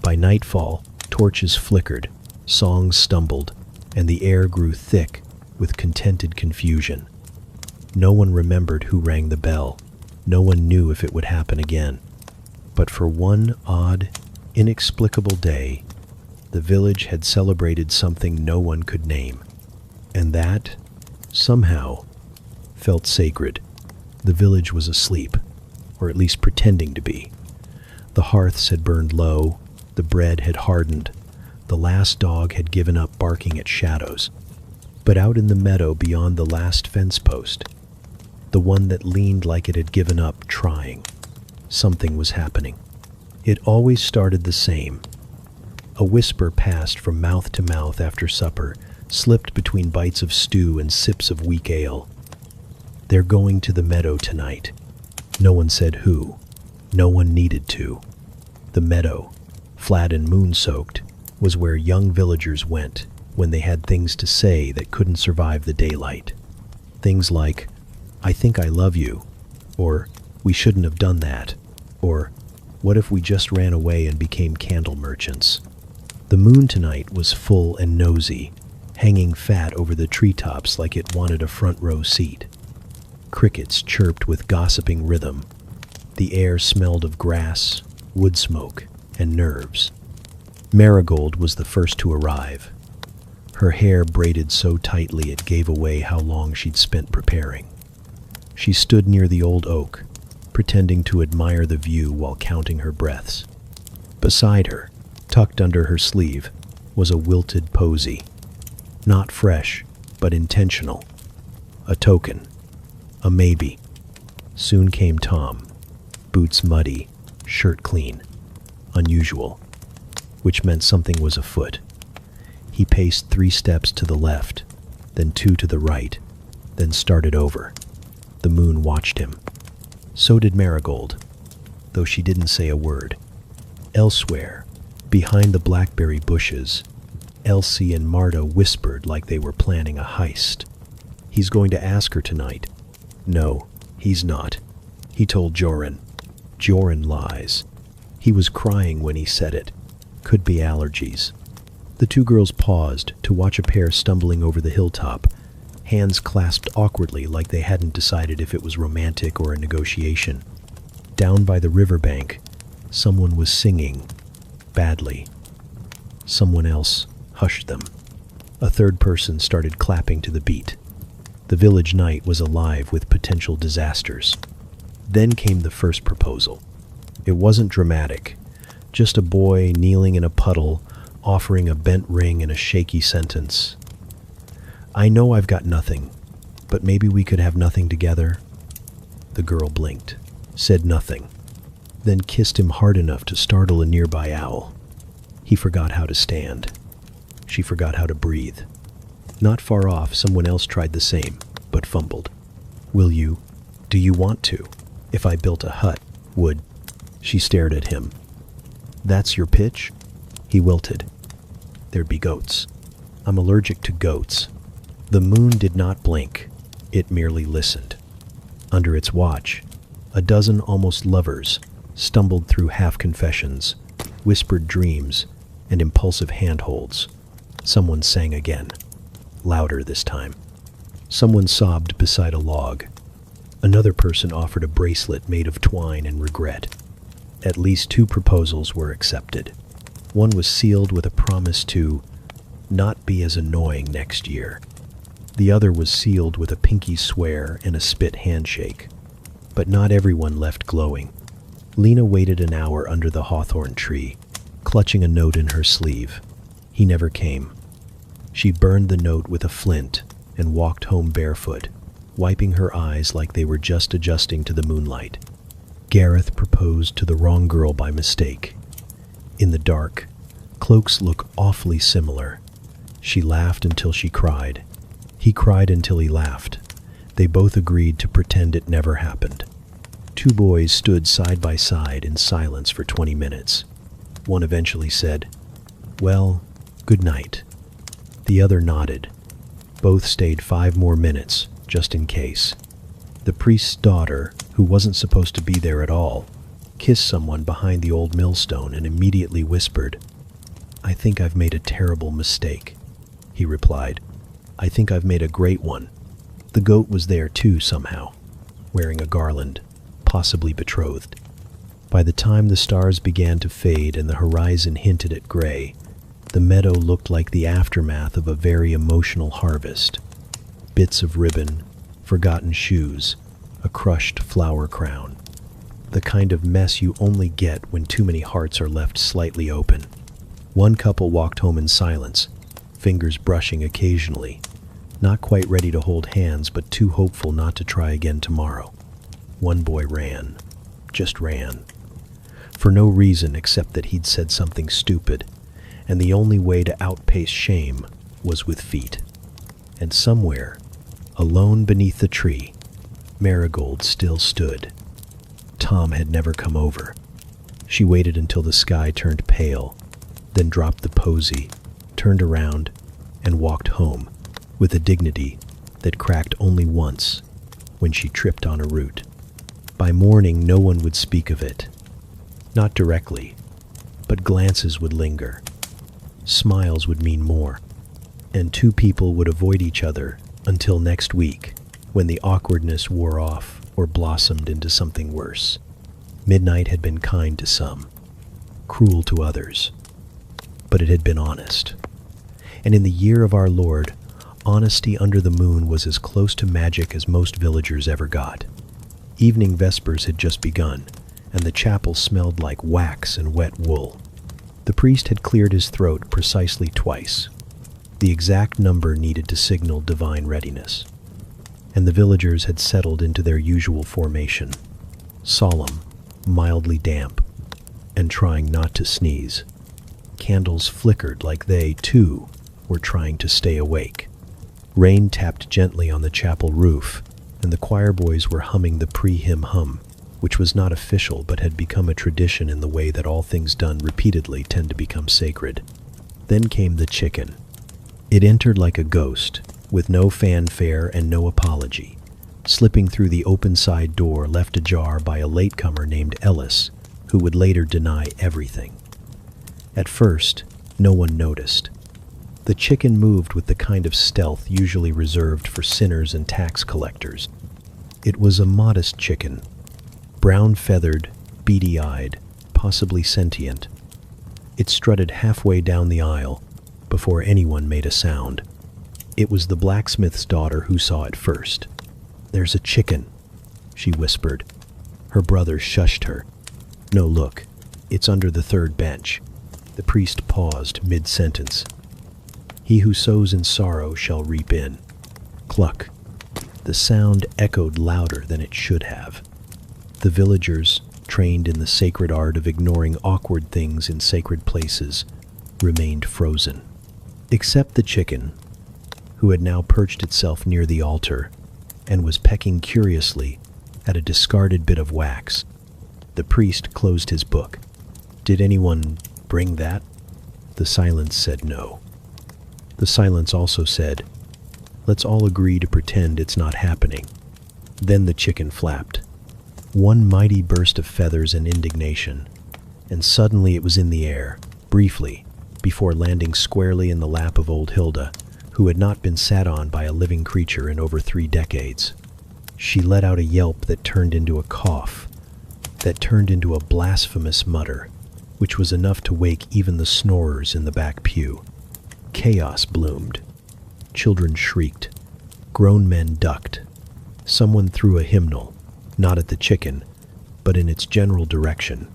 By nightfall, torches flickered, songs stumbled, and the air grew thick with contented confusion. No one remembered who rang the bell. No one knew if it would happen again. But for one odd, inexplicable day, the village had celebrated something no one could name. And that, somehow, felt sacred. The village was asleep, or at least pretending to be. The hearths had burned low, the bread had hardened, the last dog had given up barking at shadows. But out in the meadow beyond the last fence post, the one that leaned like it had given up trying, something was happening. It always started the same. A whisper passed from mouth to mouth after supper, slipped between bites of stew and sips of weak ale. "They're going to the meadow tonight." No one said who. No one needed to. The meadow, flat and moon-soaked, was where young villagers went when they had things to say that couldn't survive the daylight. Things like, "I think I love you," or "We shouldn't have done that," or "What if we just ran away and became candle merchants?" The moon tonight was full and nosy, hanging fat over the treetops like it wanted a front row seat. Crickets chirped with gossiping rhythm. The air smelled of grass, wood smoke, and nerves. Marigold was the first to arrive. Her hair braided so tightly it gave away how long she'd spent preparing. She stood near the old oak, pretending to admire the view while counting her breaths. Beside her, tucked under her sleeve, was a wilted posy. Not fresh, but intentional. A token. A maybe. Soon came Tom, boots muddy, shirt clean. Unusual, which meant something was afoot. He paced 3 steps to the left, then 2 to the right, then started over. The moon watched him. So did Marigold, though she didn't say a word. Elsewhere, behind the blackberry bushes, Elsie and Marta whispered like they were planning a heist. "He's going to ask her tonight." "No, he's not," he told Joran. Joran lies. He was crying when he said it. Could be allergies. The 2 girls paused to watch a pair stumbling over the hilltop, hands clasped awkwardly like they hadn't decided if it was romantic or a negotiation. Down by the riverbank, someone was singing, badly. Someone else hushed them. A 3rd person started clapping to the beat. The village night was alive with potential disasters. Then came the first proposal. It wasn't dramatic, just a boy kneeling in a puddle, offering a bent ring and a shaky sentence. "I know I've got nothing, but maybe we could have nothing together." The girl blinked, said nothing, then kissed him hard enough to startle a nearby owl. He forgot how to stand. She forgot how to breathe. Not far off, someone else tried the same, but fumbled. Do you want to? If I built a hut, would..." She stared at him. "That's your pitch?" He wilted. "There'd be goats. I'm allergic to goats." The moon did not blink. It merely listened. Under its watch, a dozen almost lovers stumbled through half-confessions, whispered dreams, and impulsive handholds. Someone sang again, louder this time. Someone sobbed beside a log. Another person offered a bracelet made of twine and regret. At least 2 proposals were accepted. One was sealed with a promise to not be as annoying next year. The other was sealed with a pinky swear and a spit handshake. But not everyone left glowing. Lena waited an hour under the hawthorn tree, clutching a note in her sleeve. He never came. She burned the note with a flint and walked home barefoot, wiping her eyes like they were just adjusting to the moonlight. Gareth proposed to the wrong girl by mistake. In the dark, cloaks look awfully similar. She laughed until she cried. He cried until he laughed. They both agreed to pretend it never happened. Two boys stood side by side in silence for 20 minutes. One eventually said, "Well, good night." The other nodded. Both stayed 5 more minutes, just in case. The priest's daughter, who wasn't supposed to be there at all, kissed someone behind the old millstone and immediately whispered, "I think I've made a terrible mistake." He replied, "I think I've made a great one." The goat was there too somehow, wearing a garland, possibly betrothed. By the time the stars began to fade and the horizon hinted at gray, the meadow looked like the aftermath of a very emotional harvest. Bits of ribbon, forgotten shoes, a crushed flower crown. The kind of mess you only get when too many hearts are left slightly open. One couple walked home in silence, fingers brushing occasionally, not quite ready to hold hands but too hopeful not to try again tomorrow. One boy ran, just ran, for no reason except that he'd said something stupid, and the only way to outpace shame was with feet. And somewhere, alone beneath the tree, Marigold still stood. Tom had never come over. She waited until the sky turned pale, then dropped the posy, turned around, and walked home with a dignity that cracked only once when she tripped on a root. By morning, no one would speak of it. Not directly, but glances would linger. Smiles would mean more, and two people would avoid each other until next week, when the awkwardness wore off or blossomed into something worse. Midnight had been kind to some, cruel to others, but it had been honest. And in the year of our Lord, honesty under the moon was as close to magic as most villagers ever got. Evening vespers had just begun, and the chapel smelled like wax and wet wool. The priest had cleared his throat precisely twice, the exact number needed to signal divine readiness. And the villagers had settled into their usual formation, solemn, mildly damp, and trying not to sneeze. Candles flickered like they, too, were trying to stay awake. Rain tapped gently on the chapel roof, and the choir boys were humming the pre-hymn hum, which was not official but had become a tradition in the way that all things done repeatedly tend to become sacred. Then came the chicken. It entered like a ghost, with no fanfare and no apology, slipping through the open side door left ajar by a latecomer named Ellis, who would later deny everything. At first, no one noticed. The chicken moved with the kind of stealth usually reserved for sinners and tax collectors. It was a modest chicken, brown-feathered, beady-eyed, possibly sentient. It strutted halfway down the aisle before anyone made a sound. It was the blacksmith's daughter who saw it first. "There's a chicken," she whispered. Her brother shushed her. "No, look, it's under the third bench." The priest paused mid-sentence. "He who sows in sorrow shall reap in." Cluck. The sound echoed louder than it should have. The villagers, trained in the sacred art of ignoring awkward things in sacred places, remained frozen. Except the chicken, who had now perched itself near the altar and was pecking curiously at a discarded bit of wax. The priest closed his book. "Did anyone bring that?" The silence said no. The silence also said, "Let's all agree to pretend it's not happening." Then the chicken flapped. One mighty burst of feathers and indignation, and suddenly it was in the air, briefly, before landing squarely in the lap of old Hilda, who had not been sat on by a living creature in over 3 decades. She let out a yelp that turned into a cough, that turned into a blasphemous mutter, which was enough to wake even the snorers in the back pew. Chaos bloomed. Children shrieked. Grown men ducked. Someone threw a hymnal, not at the chicken, but in its general direction,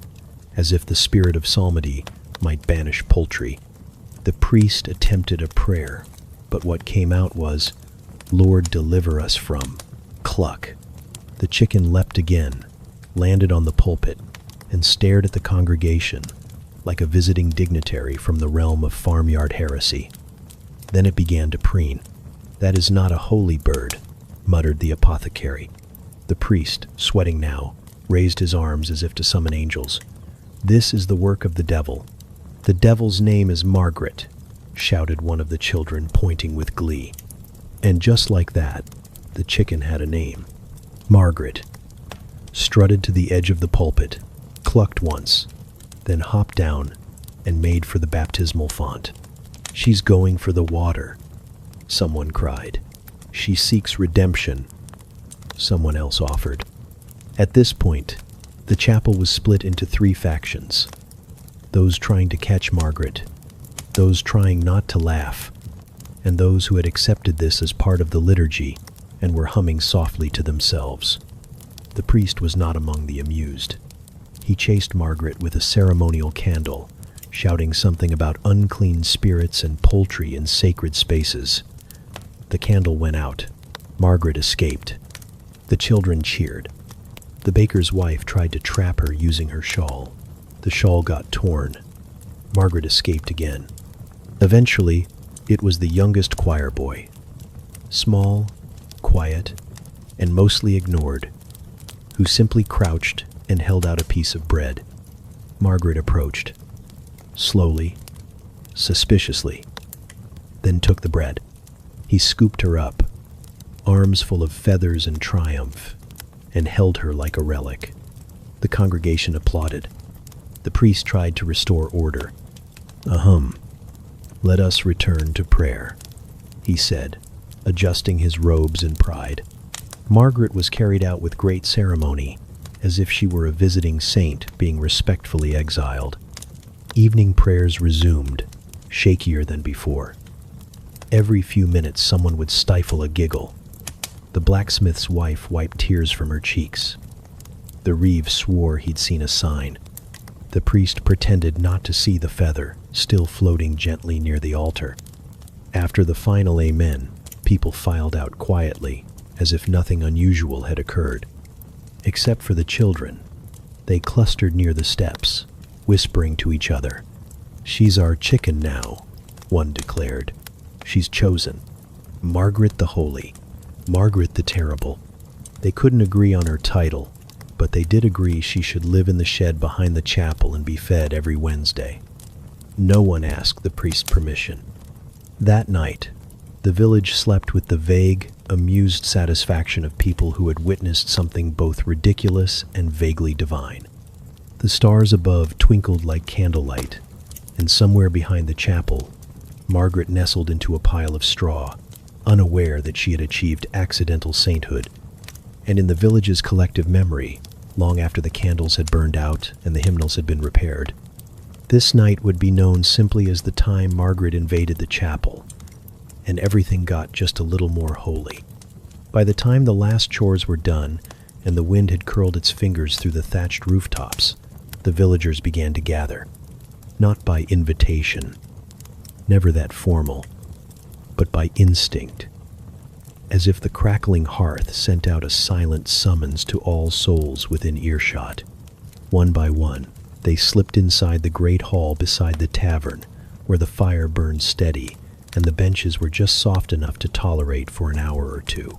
as if the spirit of psalmody might banish poultry. The priest attempted a prayer, but what came out was, "Lord, deliver us from..." Cluck. The chicken leapt again, landed on the pulpit, and stared at the congregation like a visiting dignitary from the realm of farmyard heresy. Then it began to preen. "That is not a holy bird," muttered the apothecary. The priest, sweating now, raised his arms as if to summon angels. "This is the work of the devil. The devil's name is Margaret," shouted one of the children, pointing with glee. And just like that, the chicken had a name. Margaret. Strutted to the edge of the pulpit, clucked once, then hopped down and made for the baptismal font. "She's going for the water," someone cried. "She seeks redemption," someone else offered. At this point, the chapel was split into 3 factions. Those trying to catch Margaret, those trying not to laugh, and those who had accepted this as part of the liturgy and were humming softly to themselves. The priest was not among the amused. He chased Margaret with a ceremonial candle, shouting something about unclean spirits and poultry in sacred spaces. The candle went out. Margaret escaped. The children cheered. The baker's wife tried to trap her using her shawl. The shawl got torn. Margaret escaped again. Eventually, it was the youngest choir boy. Small, quiet, and mostly ignored, who simply crouched and held out a piece of bread. Margaret approached, slowly, suspiciously, then took the bread. He scooped her up, arms full of feathers and triumph, and held her like a relic. The congregation applauded. The priest tried to restore order. "Ahem. Let us return to prayer," he said, adjusting his robes in pride. Margaret was carried out with great ceremony, as if she were a visiting saint being respectfully exiled. Evening prayers resumed, shakier than before. Every few minutes someone would stifle a giggle. The blacksmith's wife wiped tears from her cheeks. The reeve swore he'd seen a sign. The priest pretended not to see the feather, still floating gently near the altar. After the final amen, people filed out quietly, as if nothing unusual had occurred. Except for the children. They clustered near the steps, whispering to each other. "She's our chicken now," one declared. "She's chosen. Margaret the Holy. Margaret the Terrible." They couldn't agree on her title, but they did agree she should live in the shed behind the chapel and be fed every Wednesday. No one asked the priest permission. That night, the village slept with the vague, amused satisfaction of people who had witnessed something both ridiculous and vaguely divine. The stars above twinkled like candlelight, and somewhere behind the chapel, Margaret nestled into a pile of straw, unaware that she had achieved accidental sainthood. And in the village's collective memory, long after the candles had burned out and the hymnals had been repaired, this night would be known simply as the time Margaret invaded the chapel, and everything got just a little more holy. By the time the last chores were done and the wind had curled its fingers through the thatched rooftops, the villagers began to gather. Not by invitation, never that formal, but by instinct, as if the crackling hearth sent out a silent summons to all souls within earshot. One by one, they slipped inside the great hall beside the tavern, where the fire burned steady and the benches were just soft enough to tolerate for an hour or two.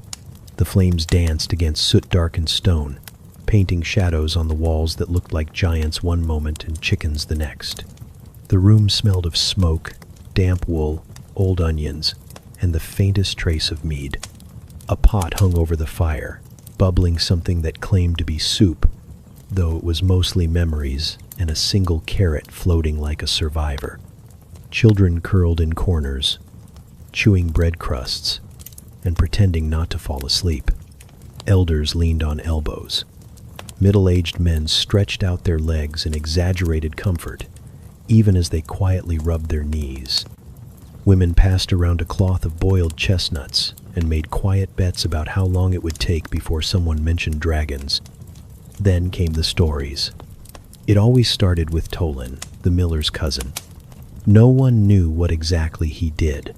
The flames danced against soot-darkened stone, painting shadows on the walls that looked like giants one moment and chickens the next. The room smelled of smoke, damp wool, old onions, and the faintest trace of mead. A pot hung over the fire, bubbling something that claimed to be soup, though it was mostly memories and a single carrot floating like a survivor. Children curled in corners, chewing bread crusts and pretending not to fall asleep. Elders leaned on elbows. Middle-aged men stretched out their legs in exaggerated comfort, even as they quietly rubbed their knees. Women passed around a cloth of boiled chestnuts and made quiet bets about how long it would take before someone mentioned dragons. Then came the stories. It always started with Tolan, the miller's cousin. No one knew what exactly he did.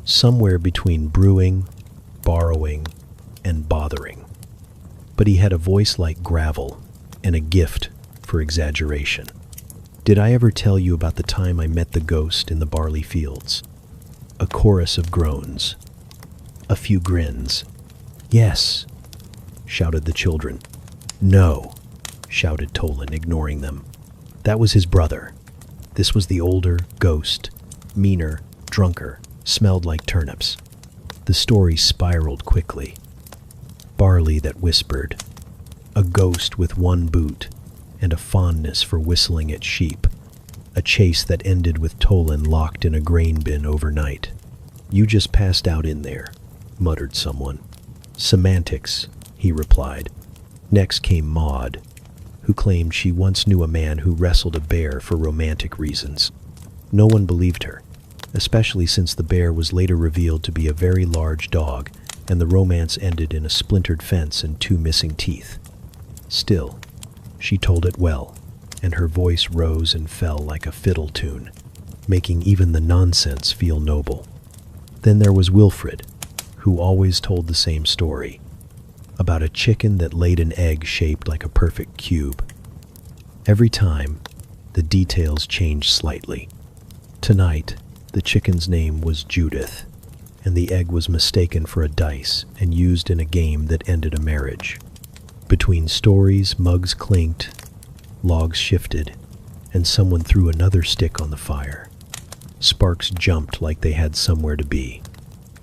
Somewhere between brewing, borrowing, and bothering. But he had a voice like gravel and a gift for exaggeration. Did I ever tell you about the time I met the ghost in the barley fields? A chorus of groans. A few grins. Yes, shouted the children. No, shouted Tolan, ignoring them. That was his brother. This was the older ghost, meaner, drunker, smelled like turnips. The story spiraled quickly. Barley that whispered. A ghost with one boot and a fondness for whistling at sheep. A chase that ended with Tolan locked in a grain bin overnight. You just passed out in there, muttered someone. Semantics, he replied. Next came Maud, who claimed she once knew a man who wrestled a bear for romantic reasons. No one believed her, especially since the bear was later revealed to be a very large dog, and the romance ended in a splintered fence and 2 missing teeth. Still, she told it well, and her voice rose and fell like a fiddle tune, making even the nonsense feel noble. Then there was Wilfred, who always told the same story, about a chicken that laid an egg shaped like a perfect cube. Every time, the details changed slightly. Tonight, the chicken's name was Judith, and the egg was mistaken for a dice and used in a game that ended a marriage. Between stories, mugs clinked, logs shifted, and someone threw another stick on the fire. Sparks jumped like they had somewhere to be.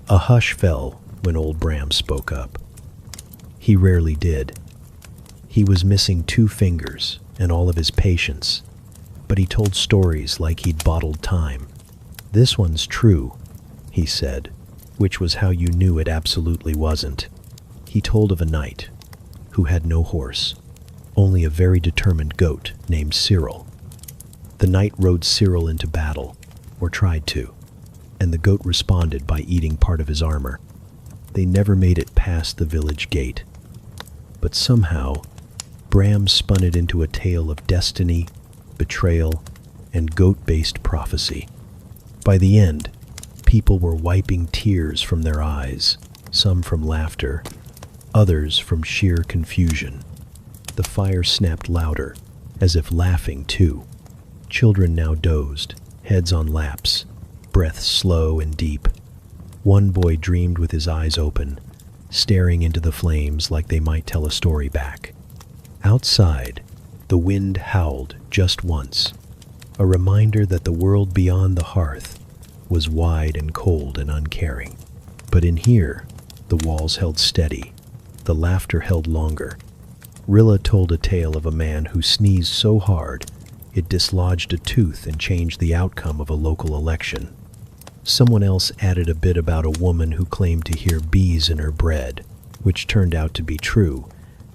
A hush fell when old Bram spoke up. He rarely did. He was missing 2 fingers and all of his patience, but he told stories like he'd bottled time. This one's true, he said, which was how you knew it absolutely wasn't. He told of a knight who had no horse, only a very determined goat named Cyril. The knight rode Cyril into battle, or tried to, and the goat responded by eating part of his armor. They never made it past the village gate. But somehow, Bram spun it into a tale of destiny, betrayal, and goat-based prophecy. By the end, people were wiping tears from their eyes, some from laughter, others from sheer confusion. The fire snapped louder, as if laughing too. Children now dozed, heads on laps, breaths slow and deep. One boy dreamed with his eyes open, staring into the flames like they might tell a story back. Outside, the wind howled just once, a reminder that the world beyond the hearth was wide and cold and uncaring. But in here, the walls held steady, the laughter held longer. Rilla told a tale of a man who sneezed so hard it dislodged a tooth and changed the outcome of a local election. Someone else added a bit about a woman who claimed to hear bees in her bread, which turned out to be true,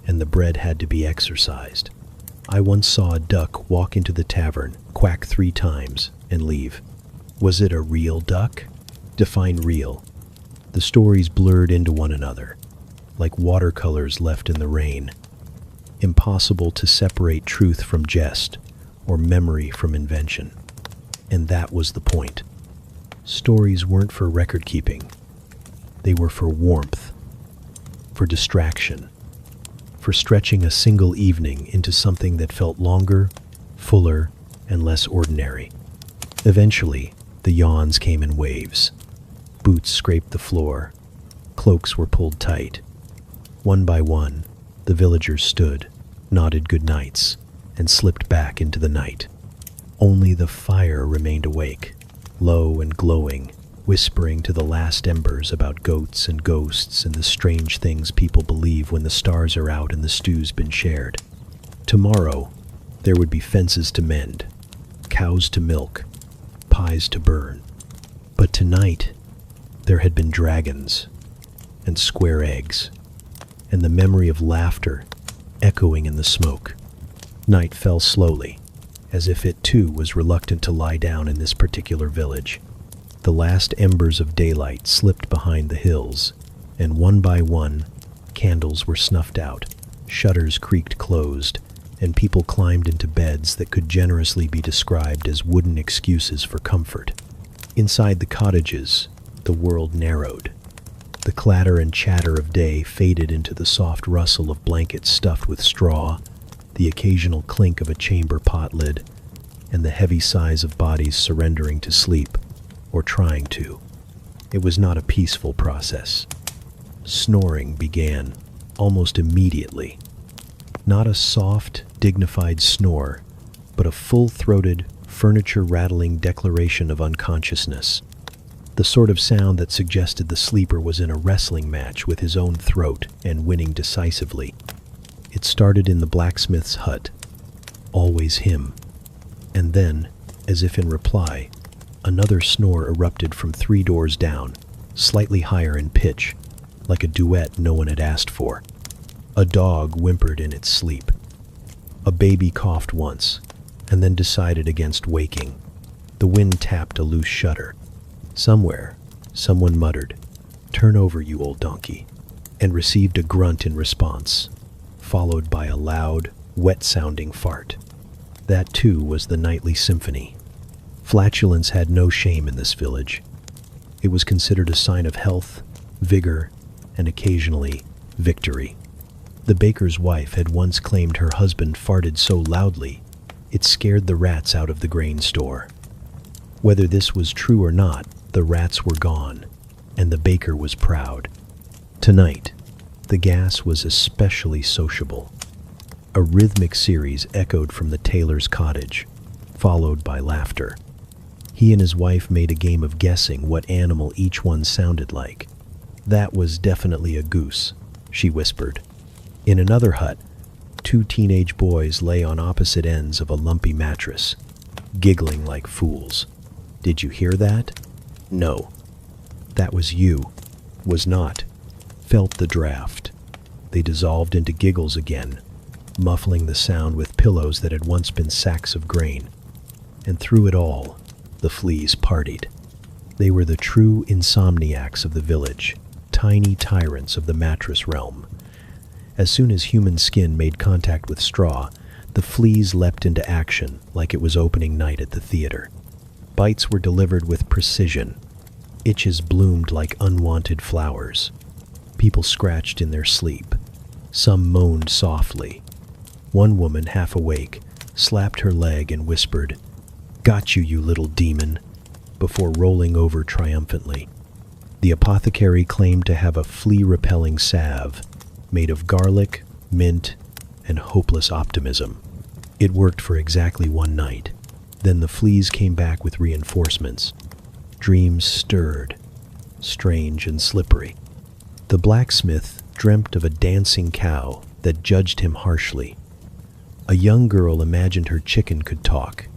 and the bread had to be exorcised. I once saw a duck walk into the tavern, quack 3 times, and leave. Was it a real duck? Define real. The stories blurred into one another, like watercolors left in the rain. Impossible to separate truth from jest, or memory from invention. And that was the point. Stories weren't for record keeping. They were for warmth, for distraction, for stretching a single evening into something that felt longer, fuller, and less ordinary. Eventually, the yawns came in waves. Boots scraped the floor. Cloaks were pulled tight. One by one, the villagers stood, nodded good nights, and slipped back into the night. Only the fire remained awake, low and glowing, whispering to the last embers about goats and ghosts and the strange things people believe when the stars are out and the stew's been shared. Tomorrow, there would be fences to mend, cows to milk, pies to burn. But tonight, there had been dragons and square eggs, and the memory of laughter echoing in the smoke. Night fell slowly, as if it too was reluctant to lie down in this particular village. The last embers of daylight slipped behind the hills, and one by one, candles were snuffed out, shutters creaked closed, and people climbed into beds that could generously be described as wooden excuses for comfort. Inside the cottages, the world narrowed. The clatter and chatter of day faded into the soft rustle of blankets stuffed with straw, the occasional clink of a chamber pot lid, and the heavy sighs of bodies surrendering to sleep, or trying to. It was not a peaceful process. Snoring began almost immediately. Not a soft, dignified snore, but a full-throated, furniture-rattling declaration of unconsciousness. The sort of sound that suggested the sleeper was in a wrestling match with his own throat and winning decisively. It started in the blacksmith's hut. Always him. And then, as if in reply, another snore erupted from 3 doors down, slightly higher in pitch, like a duet no one had asked for. A dog whimpered in its sleep. A baby coughed once, and then decided against waking. The wind tapped a loose shutter. Somewhere, someone muttered, "Turn over, you old donkey," and received a grunt in response, followed by a loud, wet-sounding fart. That, too, was the nightly symphony. Flatulence had no shame in this village. It was considered a sign of health, vigor, and occasionally, victory. The baker's wife had once claimed her husband farted so loudly, it scared the rats out of the grain store. Whether this was true or not, the rats were gone, and the baker was proud. Tonight, the gas was especially sociable. A rhythmic series echoed from the tailor's cottage, followed by laughter. He and his wife made a game of guessing what animal each one sounded like. "That was definitely a goose," she whispered. In another hut, 2 teenage boys lay on opposite ends of a lumpy mattress, giggling like fools. "Did you hear that?" "No." "That was you." "Was not." Felt the draft. They dissolved into giggles again, muffling the sound with pillows that had once been sacks of grain. And through it all, the fleas partied. They were the true insomniacs of the village, tiny tyrants of the mattress realm. As soon as human skin made contact with straw, the fleas leapt into action like it was opening night at the theater. Bites were delivered with precision. Itches bloomed like unwanted flowers. People scratched in their sleep. Some moaned softly. One woman, half awake, slapped her leg and whispered, "Got you, you little demon," before rolling over triumphantly. The apothecary claimed to have a flea-repelling salve made of garlic, mint, and hopeless optimism. It worked for exactly 1 night. Then the fleas came back with reinforcements. Dreams stirred, strange and slippery. The blacksmith dreamt of a dancing cow that judged him harshly. A young girl imagined her chicken could talk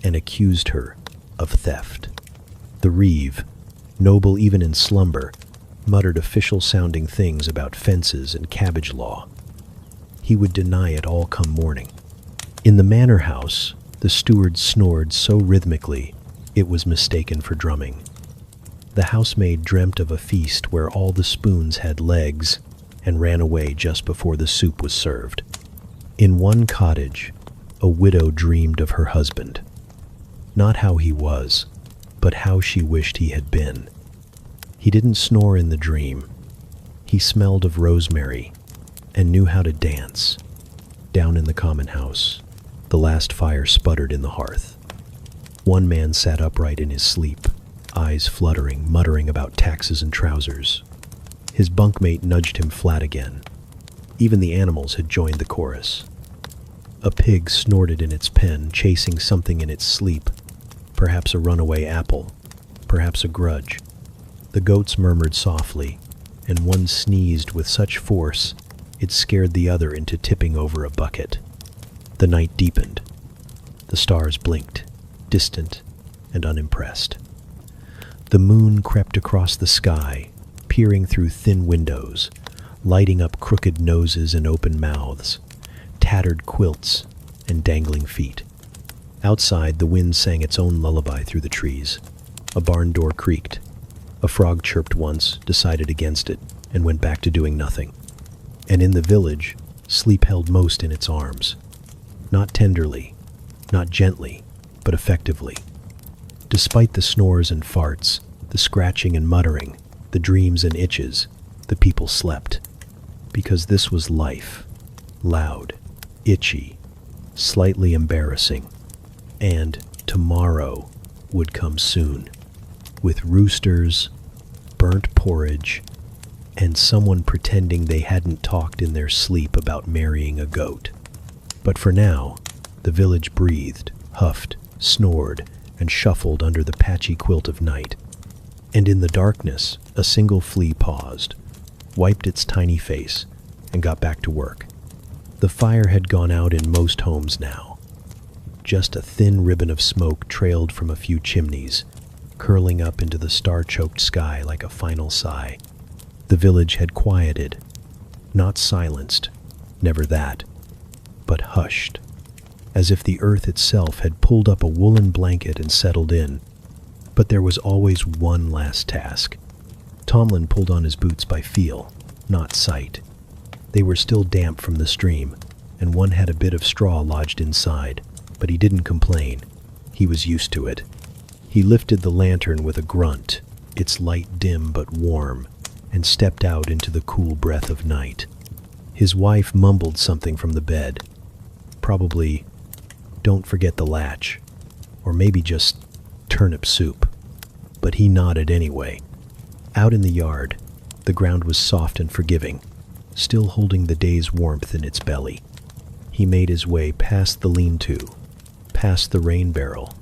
and accused her of theft. The reeve, noble even in slumber, muttered official-sounding things about fences and cabbage law. He would deny it all come morning. In the manor house, the steward snored so rhythmically it was mistaken for drumming. The housemaid dreamt of a feast where all the spoons had legs and ran away just before the soup was served. In one cottage, a widow dreamed of her husband. Not how he was, but how she wished he had been. He didn't snore in the dream. He smelled of rosemary and knew how to dance. Down in the common house, the last fire sputtered in the hearth. One man sat upright in his sleep, eyes fluttering, muttering about taxes and trousers. His bunkmate nudged him flat again. Even the animals had joined the chorus. A pig snorted in its pen, chasing something in its sleep, perhaps a runaway apple, perhaps a grudge. The goats murmured softly, and one sneezed with such force it scared the other into tipping over a bucket. The night deepened. The stars blinked, distant and unimpressed. The moon crept across the sky, peering through thin windows, lighting up crooked noses and open mouths, tattered quilts and dangling feet. Outside, the wind sang its own lullaby through the trees. A barn door creaked. A frog chirped once, decided against it, and went back to doing nothing. And in the village, sleep held most in its arms. Not tenderly, not gently, but effectively. Despite the snores and farts, the scratching and muttering, the dreams and itches, the people slept. Because this was life. Loud, itchy, slightly embarrassing. And tomorrow would come soon. With roosters, burnt porridge, and someone pretending they hadn't talked in their sleep about marrying a goat. But for now, the village breathed, huffed, snored, and shuffled under the patchy quilt of night. And in the darkness, a single flea paused, wiped its tiny face, and got back to work. The fire had gone out in most homes now. Just a thin ribbon of smoke trailed from a few chimneys, curling up into the star-choked sky like a final sigh. The village had quieted, not silenced, never that, but hushed, as if the earth itself had pulled up a woolen blanket and settled in. But there was always one last task. Tomlin pulled on his boots by feel, not sight. They were still damp from the stream, and one had a bit of straw lodged inside, but he didn't complain. He was used to it. He lifted the lantern with a grunt, its light dim but warm, and stepped out into the cool breath of night. His wife mumbled something from the bed. Probably, "Don't forget the latch," or maybe just turnip soup. But he nodded anyway. Out in the yard, the ground was soft and forgiving, still holding the day's warmth in its belly. He made his way past the lean-to, past the rain barrel,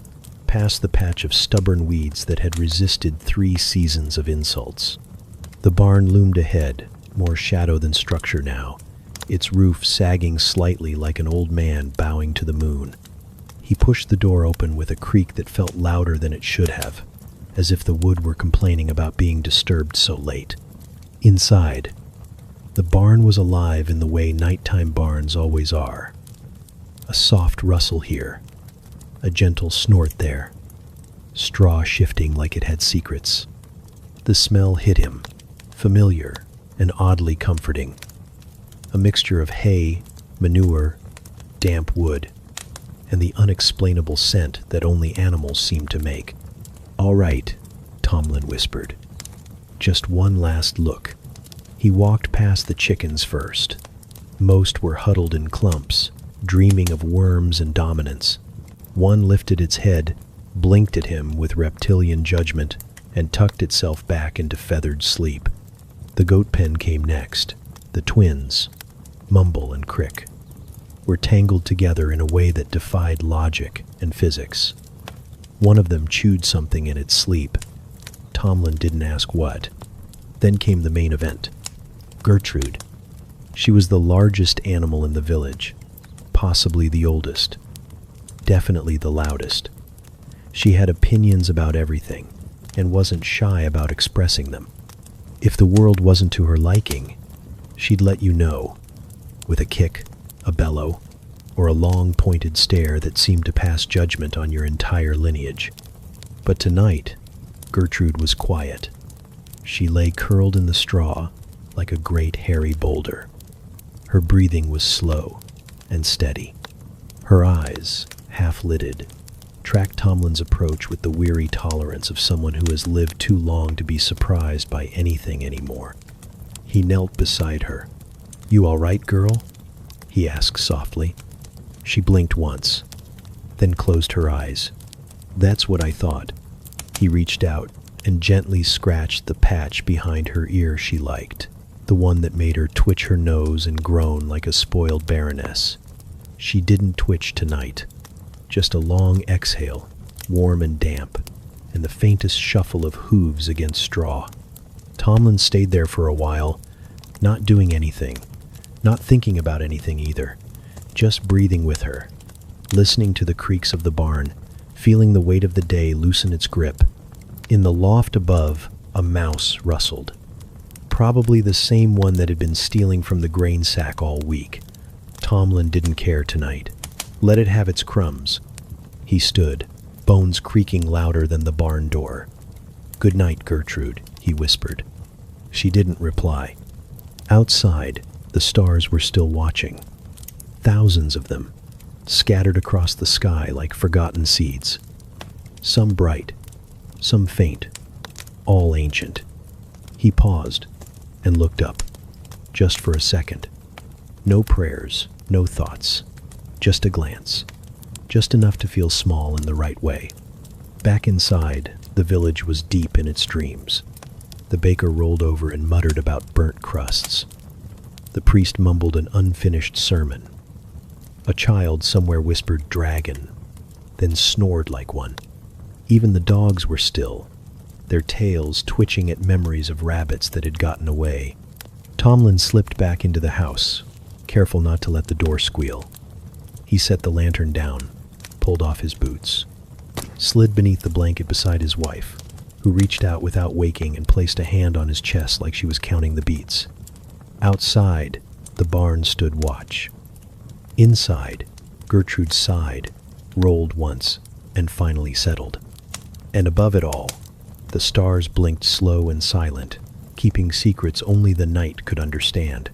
past the patch of stubborn weeds that had resisted 3 seasons of insults. The barn loomed ahead, more shadow than structure now, its roof sagging slightly like an old man bowing to the moon. He pushed the door open with a creak that felt louder than it should have, as if the wood were complaining about being disturbed so late. Inside, the barn was alive in the way nighttime barns always are. A soft rustle here, a gentle snort there, straw shifting like it had secrets. The smell hit him, familiar and oddly comforting. A mixture of hay, manure, damp wood, and the unexplainable scent that only animals seem to make. "All right," Tomlin whispered. "Just one last look." He walked past the chickens first. Most were huddled in clumps, dreaming of worms and dominance. One lifted its head, blinked at him with reptilian judgment, and tucked itself back into feathered sleep. The goat pen came next. The twins, Mumble and Crick, were tangled together in a way that defied logic and physics. One of them chewed something in its sleep. Tomlin didn't ask what. Then came the main event. Gertrude. She was the largest animal in the village, possibly the oldest, definitely the loudest. She had opinions about everything, and wasn't shy about expressing them. If the world wasn't to her liking, she'd let you know, with a kick, a bellow, or a long pointed stare that seemed to pass judgment on your entire lineage. But tonight, Gertrude was quiet. She lay curled in the straw like a great hairy boulder. Her breathing was slow and steady. Her eyes, half-lidded, tracked Tomlin's approach with the weary tolerance of someone who has lived too long to be surprised by anything anymore. He knelt beside her. "You all right, girl?" he asked softly. She blinked once, then closed her eyes. "That's what I thought." He reached out and gently scratched the patch behind her ear she liked, the one that made her twitch her nose and groan like a spoiled baroness. She didn't twitch tonight. Just a long exhale, warm and damp, and the faintest shuffle of hooves against straw. Tomlin stayed there for a while, not doing anything, not thinking about anything either, just breathing with her, listening to the creaks of the barn, feeling the weight of the day loosen its grip. In the loft above, a mouse rustled. Probably the same one that had been stealing from the grain sack all week. Tomlin didn't care tonight. Let it have its crumbs. He stood, bones creaking louder than the barn door, "Good night, Gertrude," he whispered. She didn't reply. Outside, the stars were still watching. Thousands of them, scattered across the sky like forgotten seeds. Some bright, some faint, all ancient. He paused and looked up, just for a second. No prayers, no thoughts, just a glance, just enough to feel small in the right way. Back inside, the village was deep in its dreams. The baker rolled over and muttered about burnt crusts. The priest mumbled an unfinished sermon. A child somewhere whispered dragon, then snored like one. Even the dogs were still, their tails twitching at memories of rabbits that had gotten away. Tomlin slipped back into the house, careful not to let the door squeal. He set the lantern down, pulled off his boots, slid beneath the blanket beside his wife, who reached out without waking and placed a hand on his chest like she was counting the beats. Outside, the barn stood watch. Inside, Gertrude sighed, rolled once, and finally settled. And above it all, the stars blinked slow and silent, keeping secrets only the night could understand.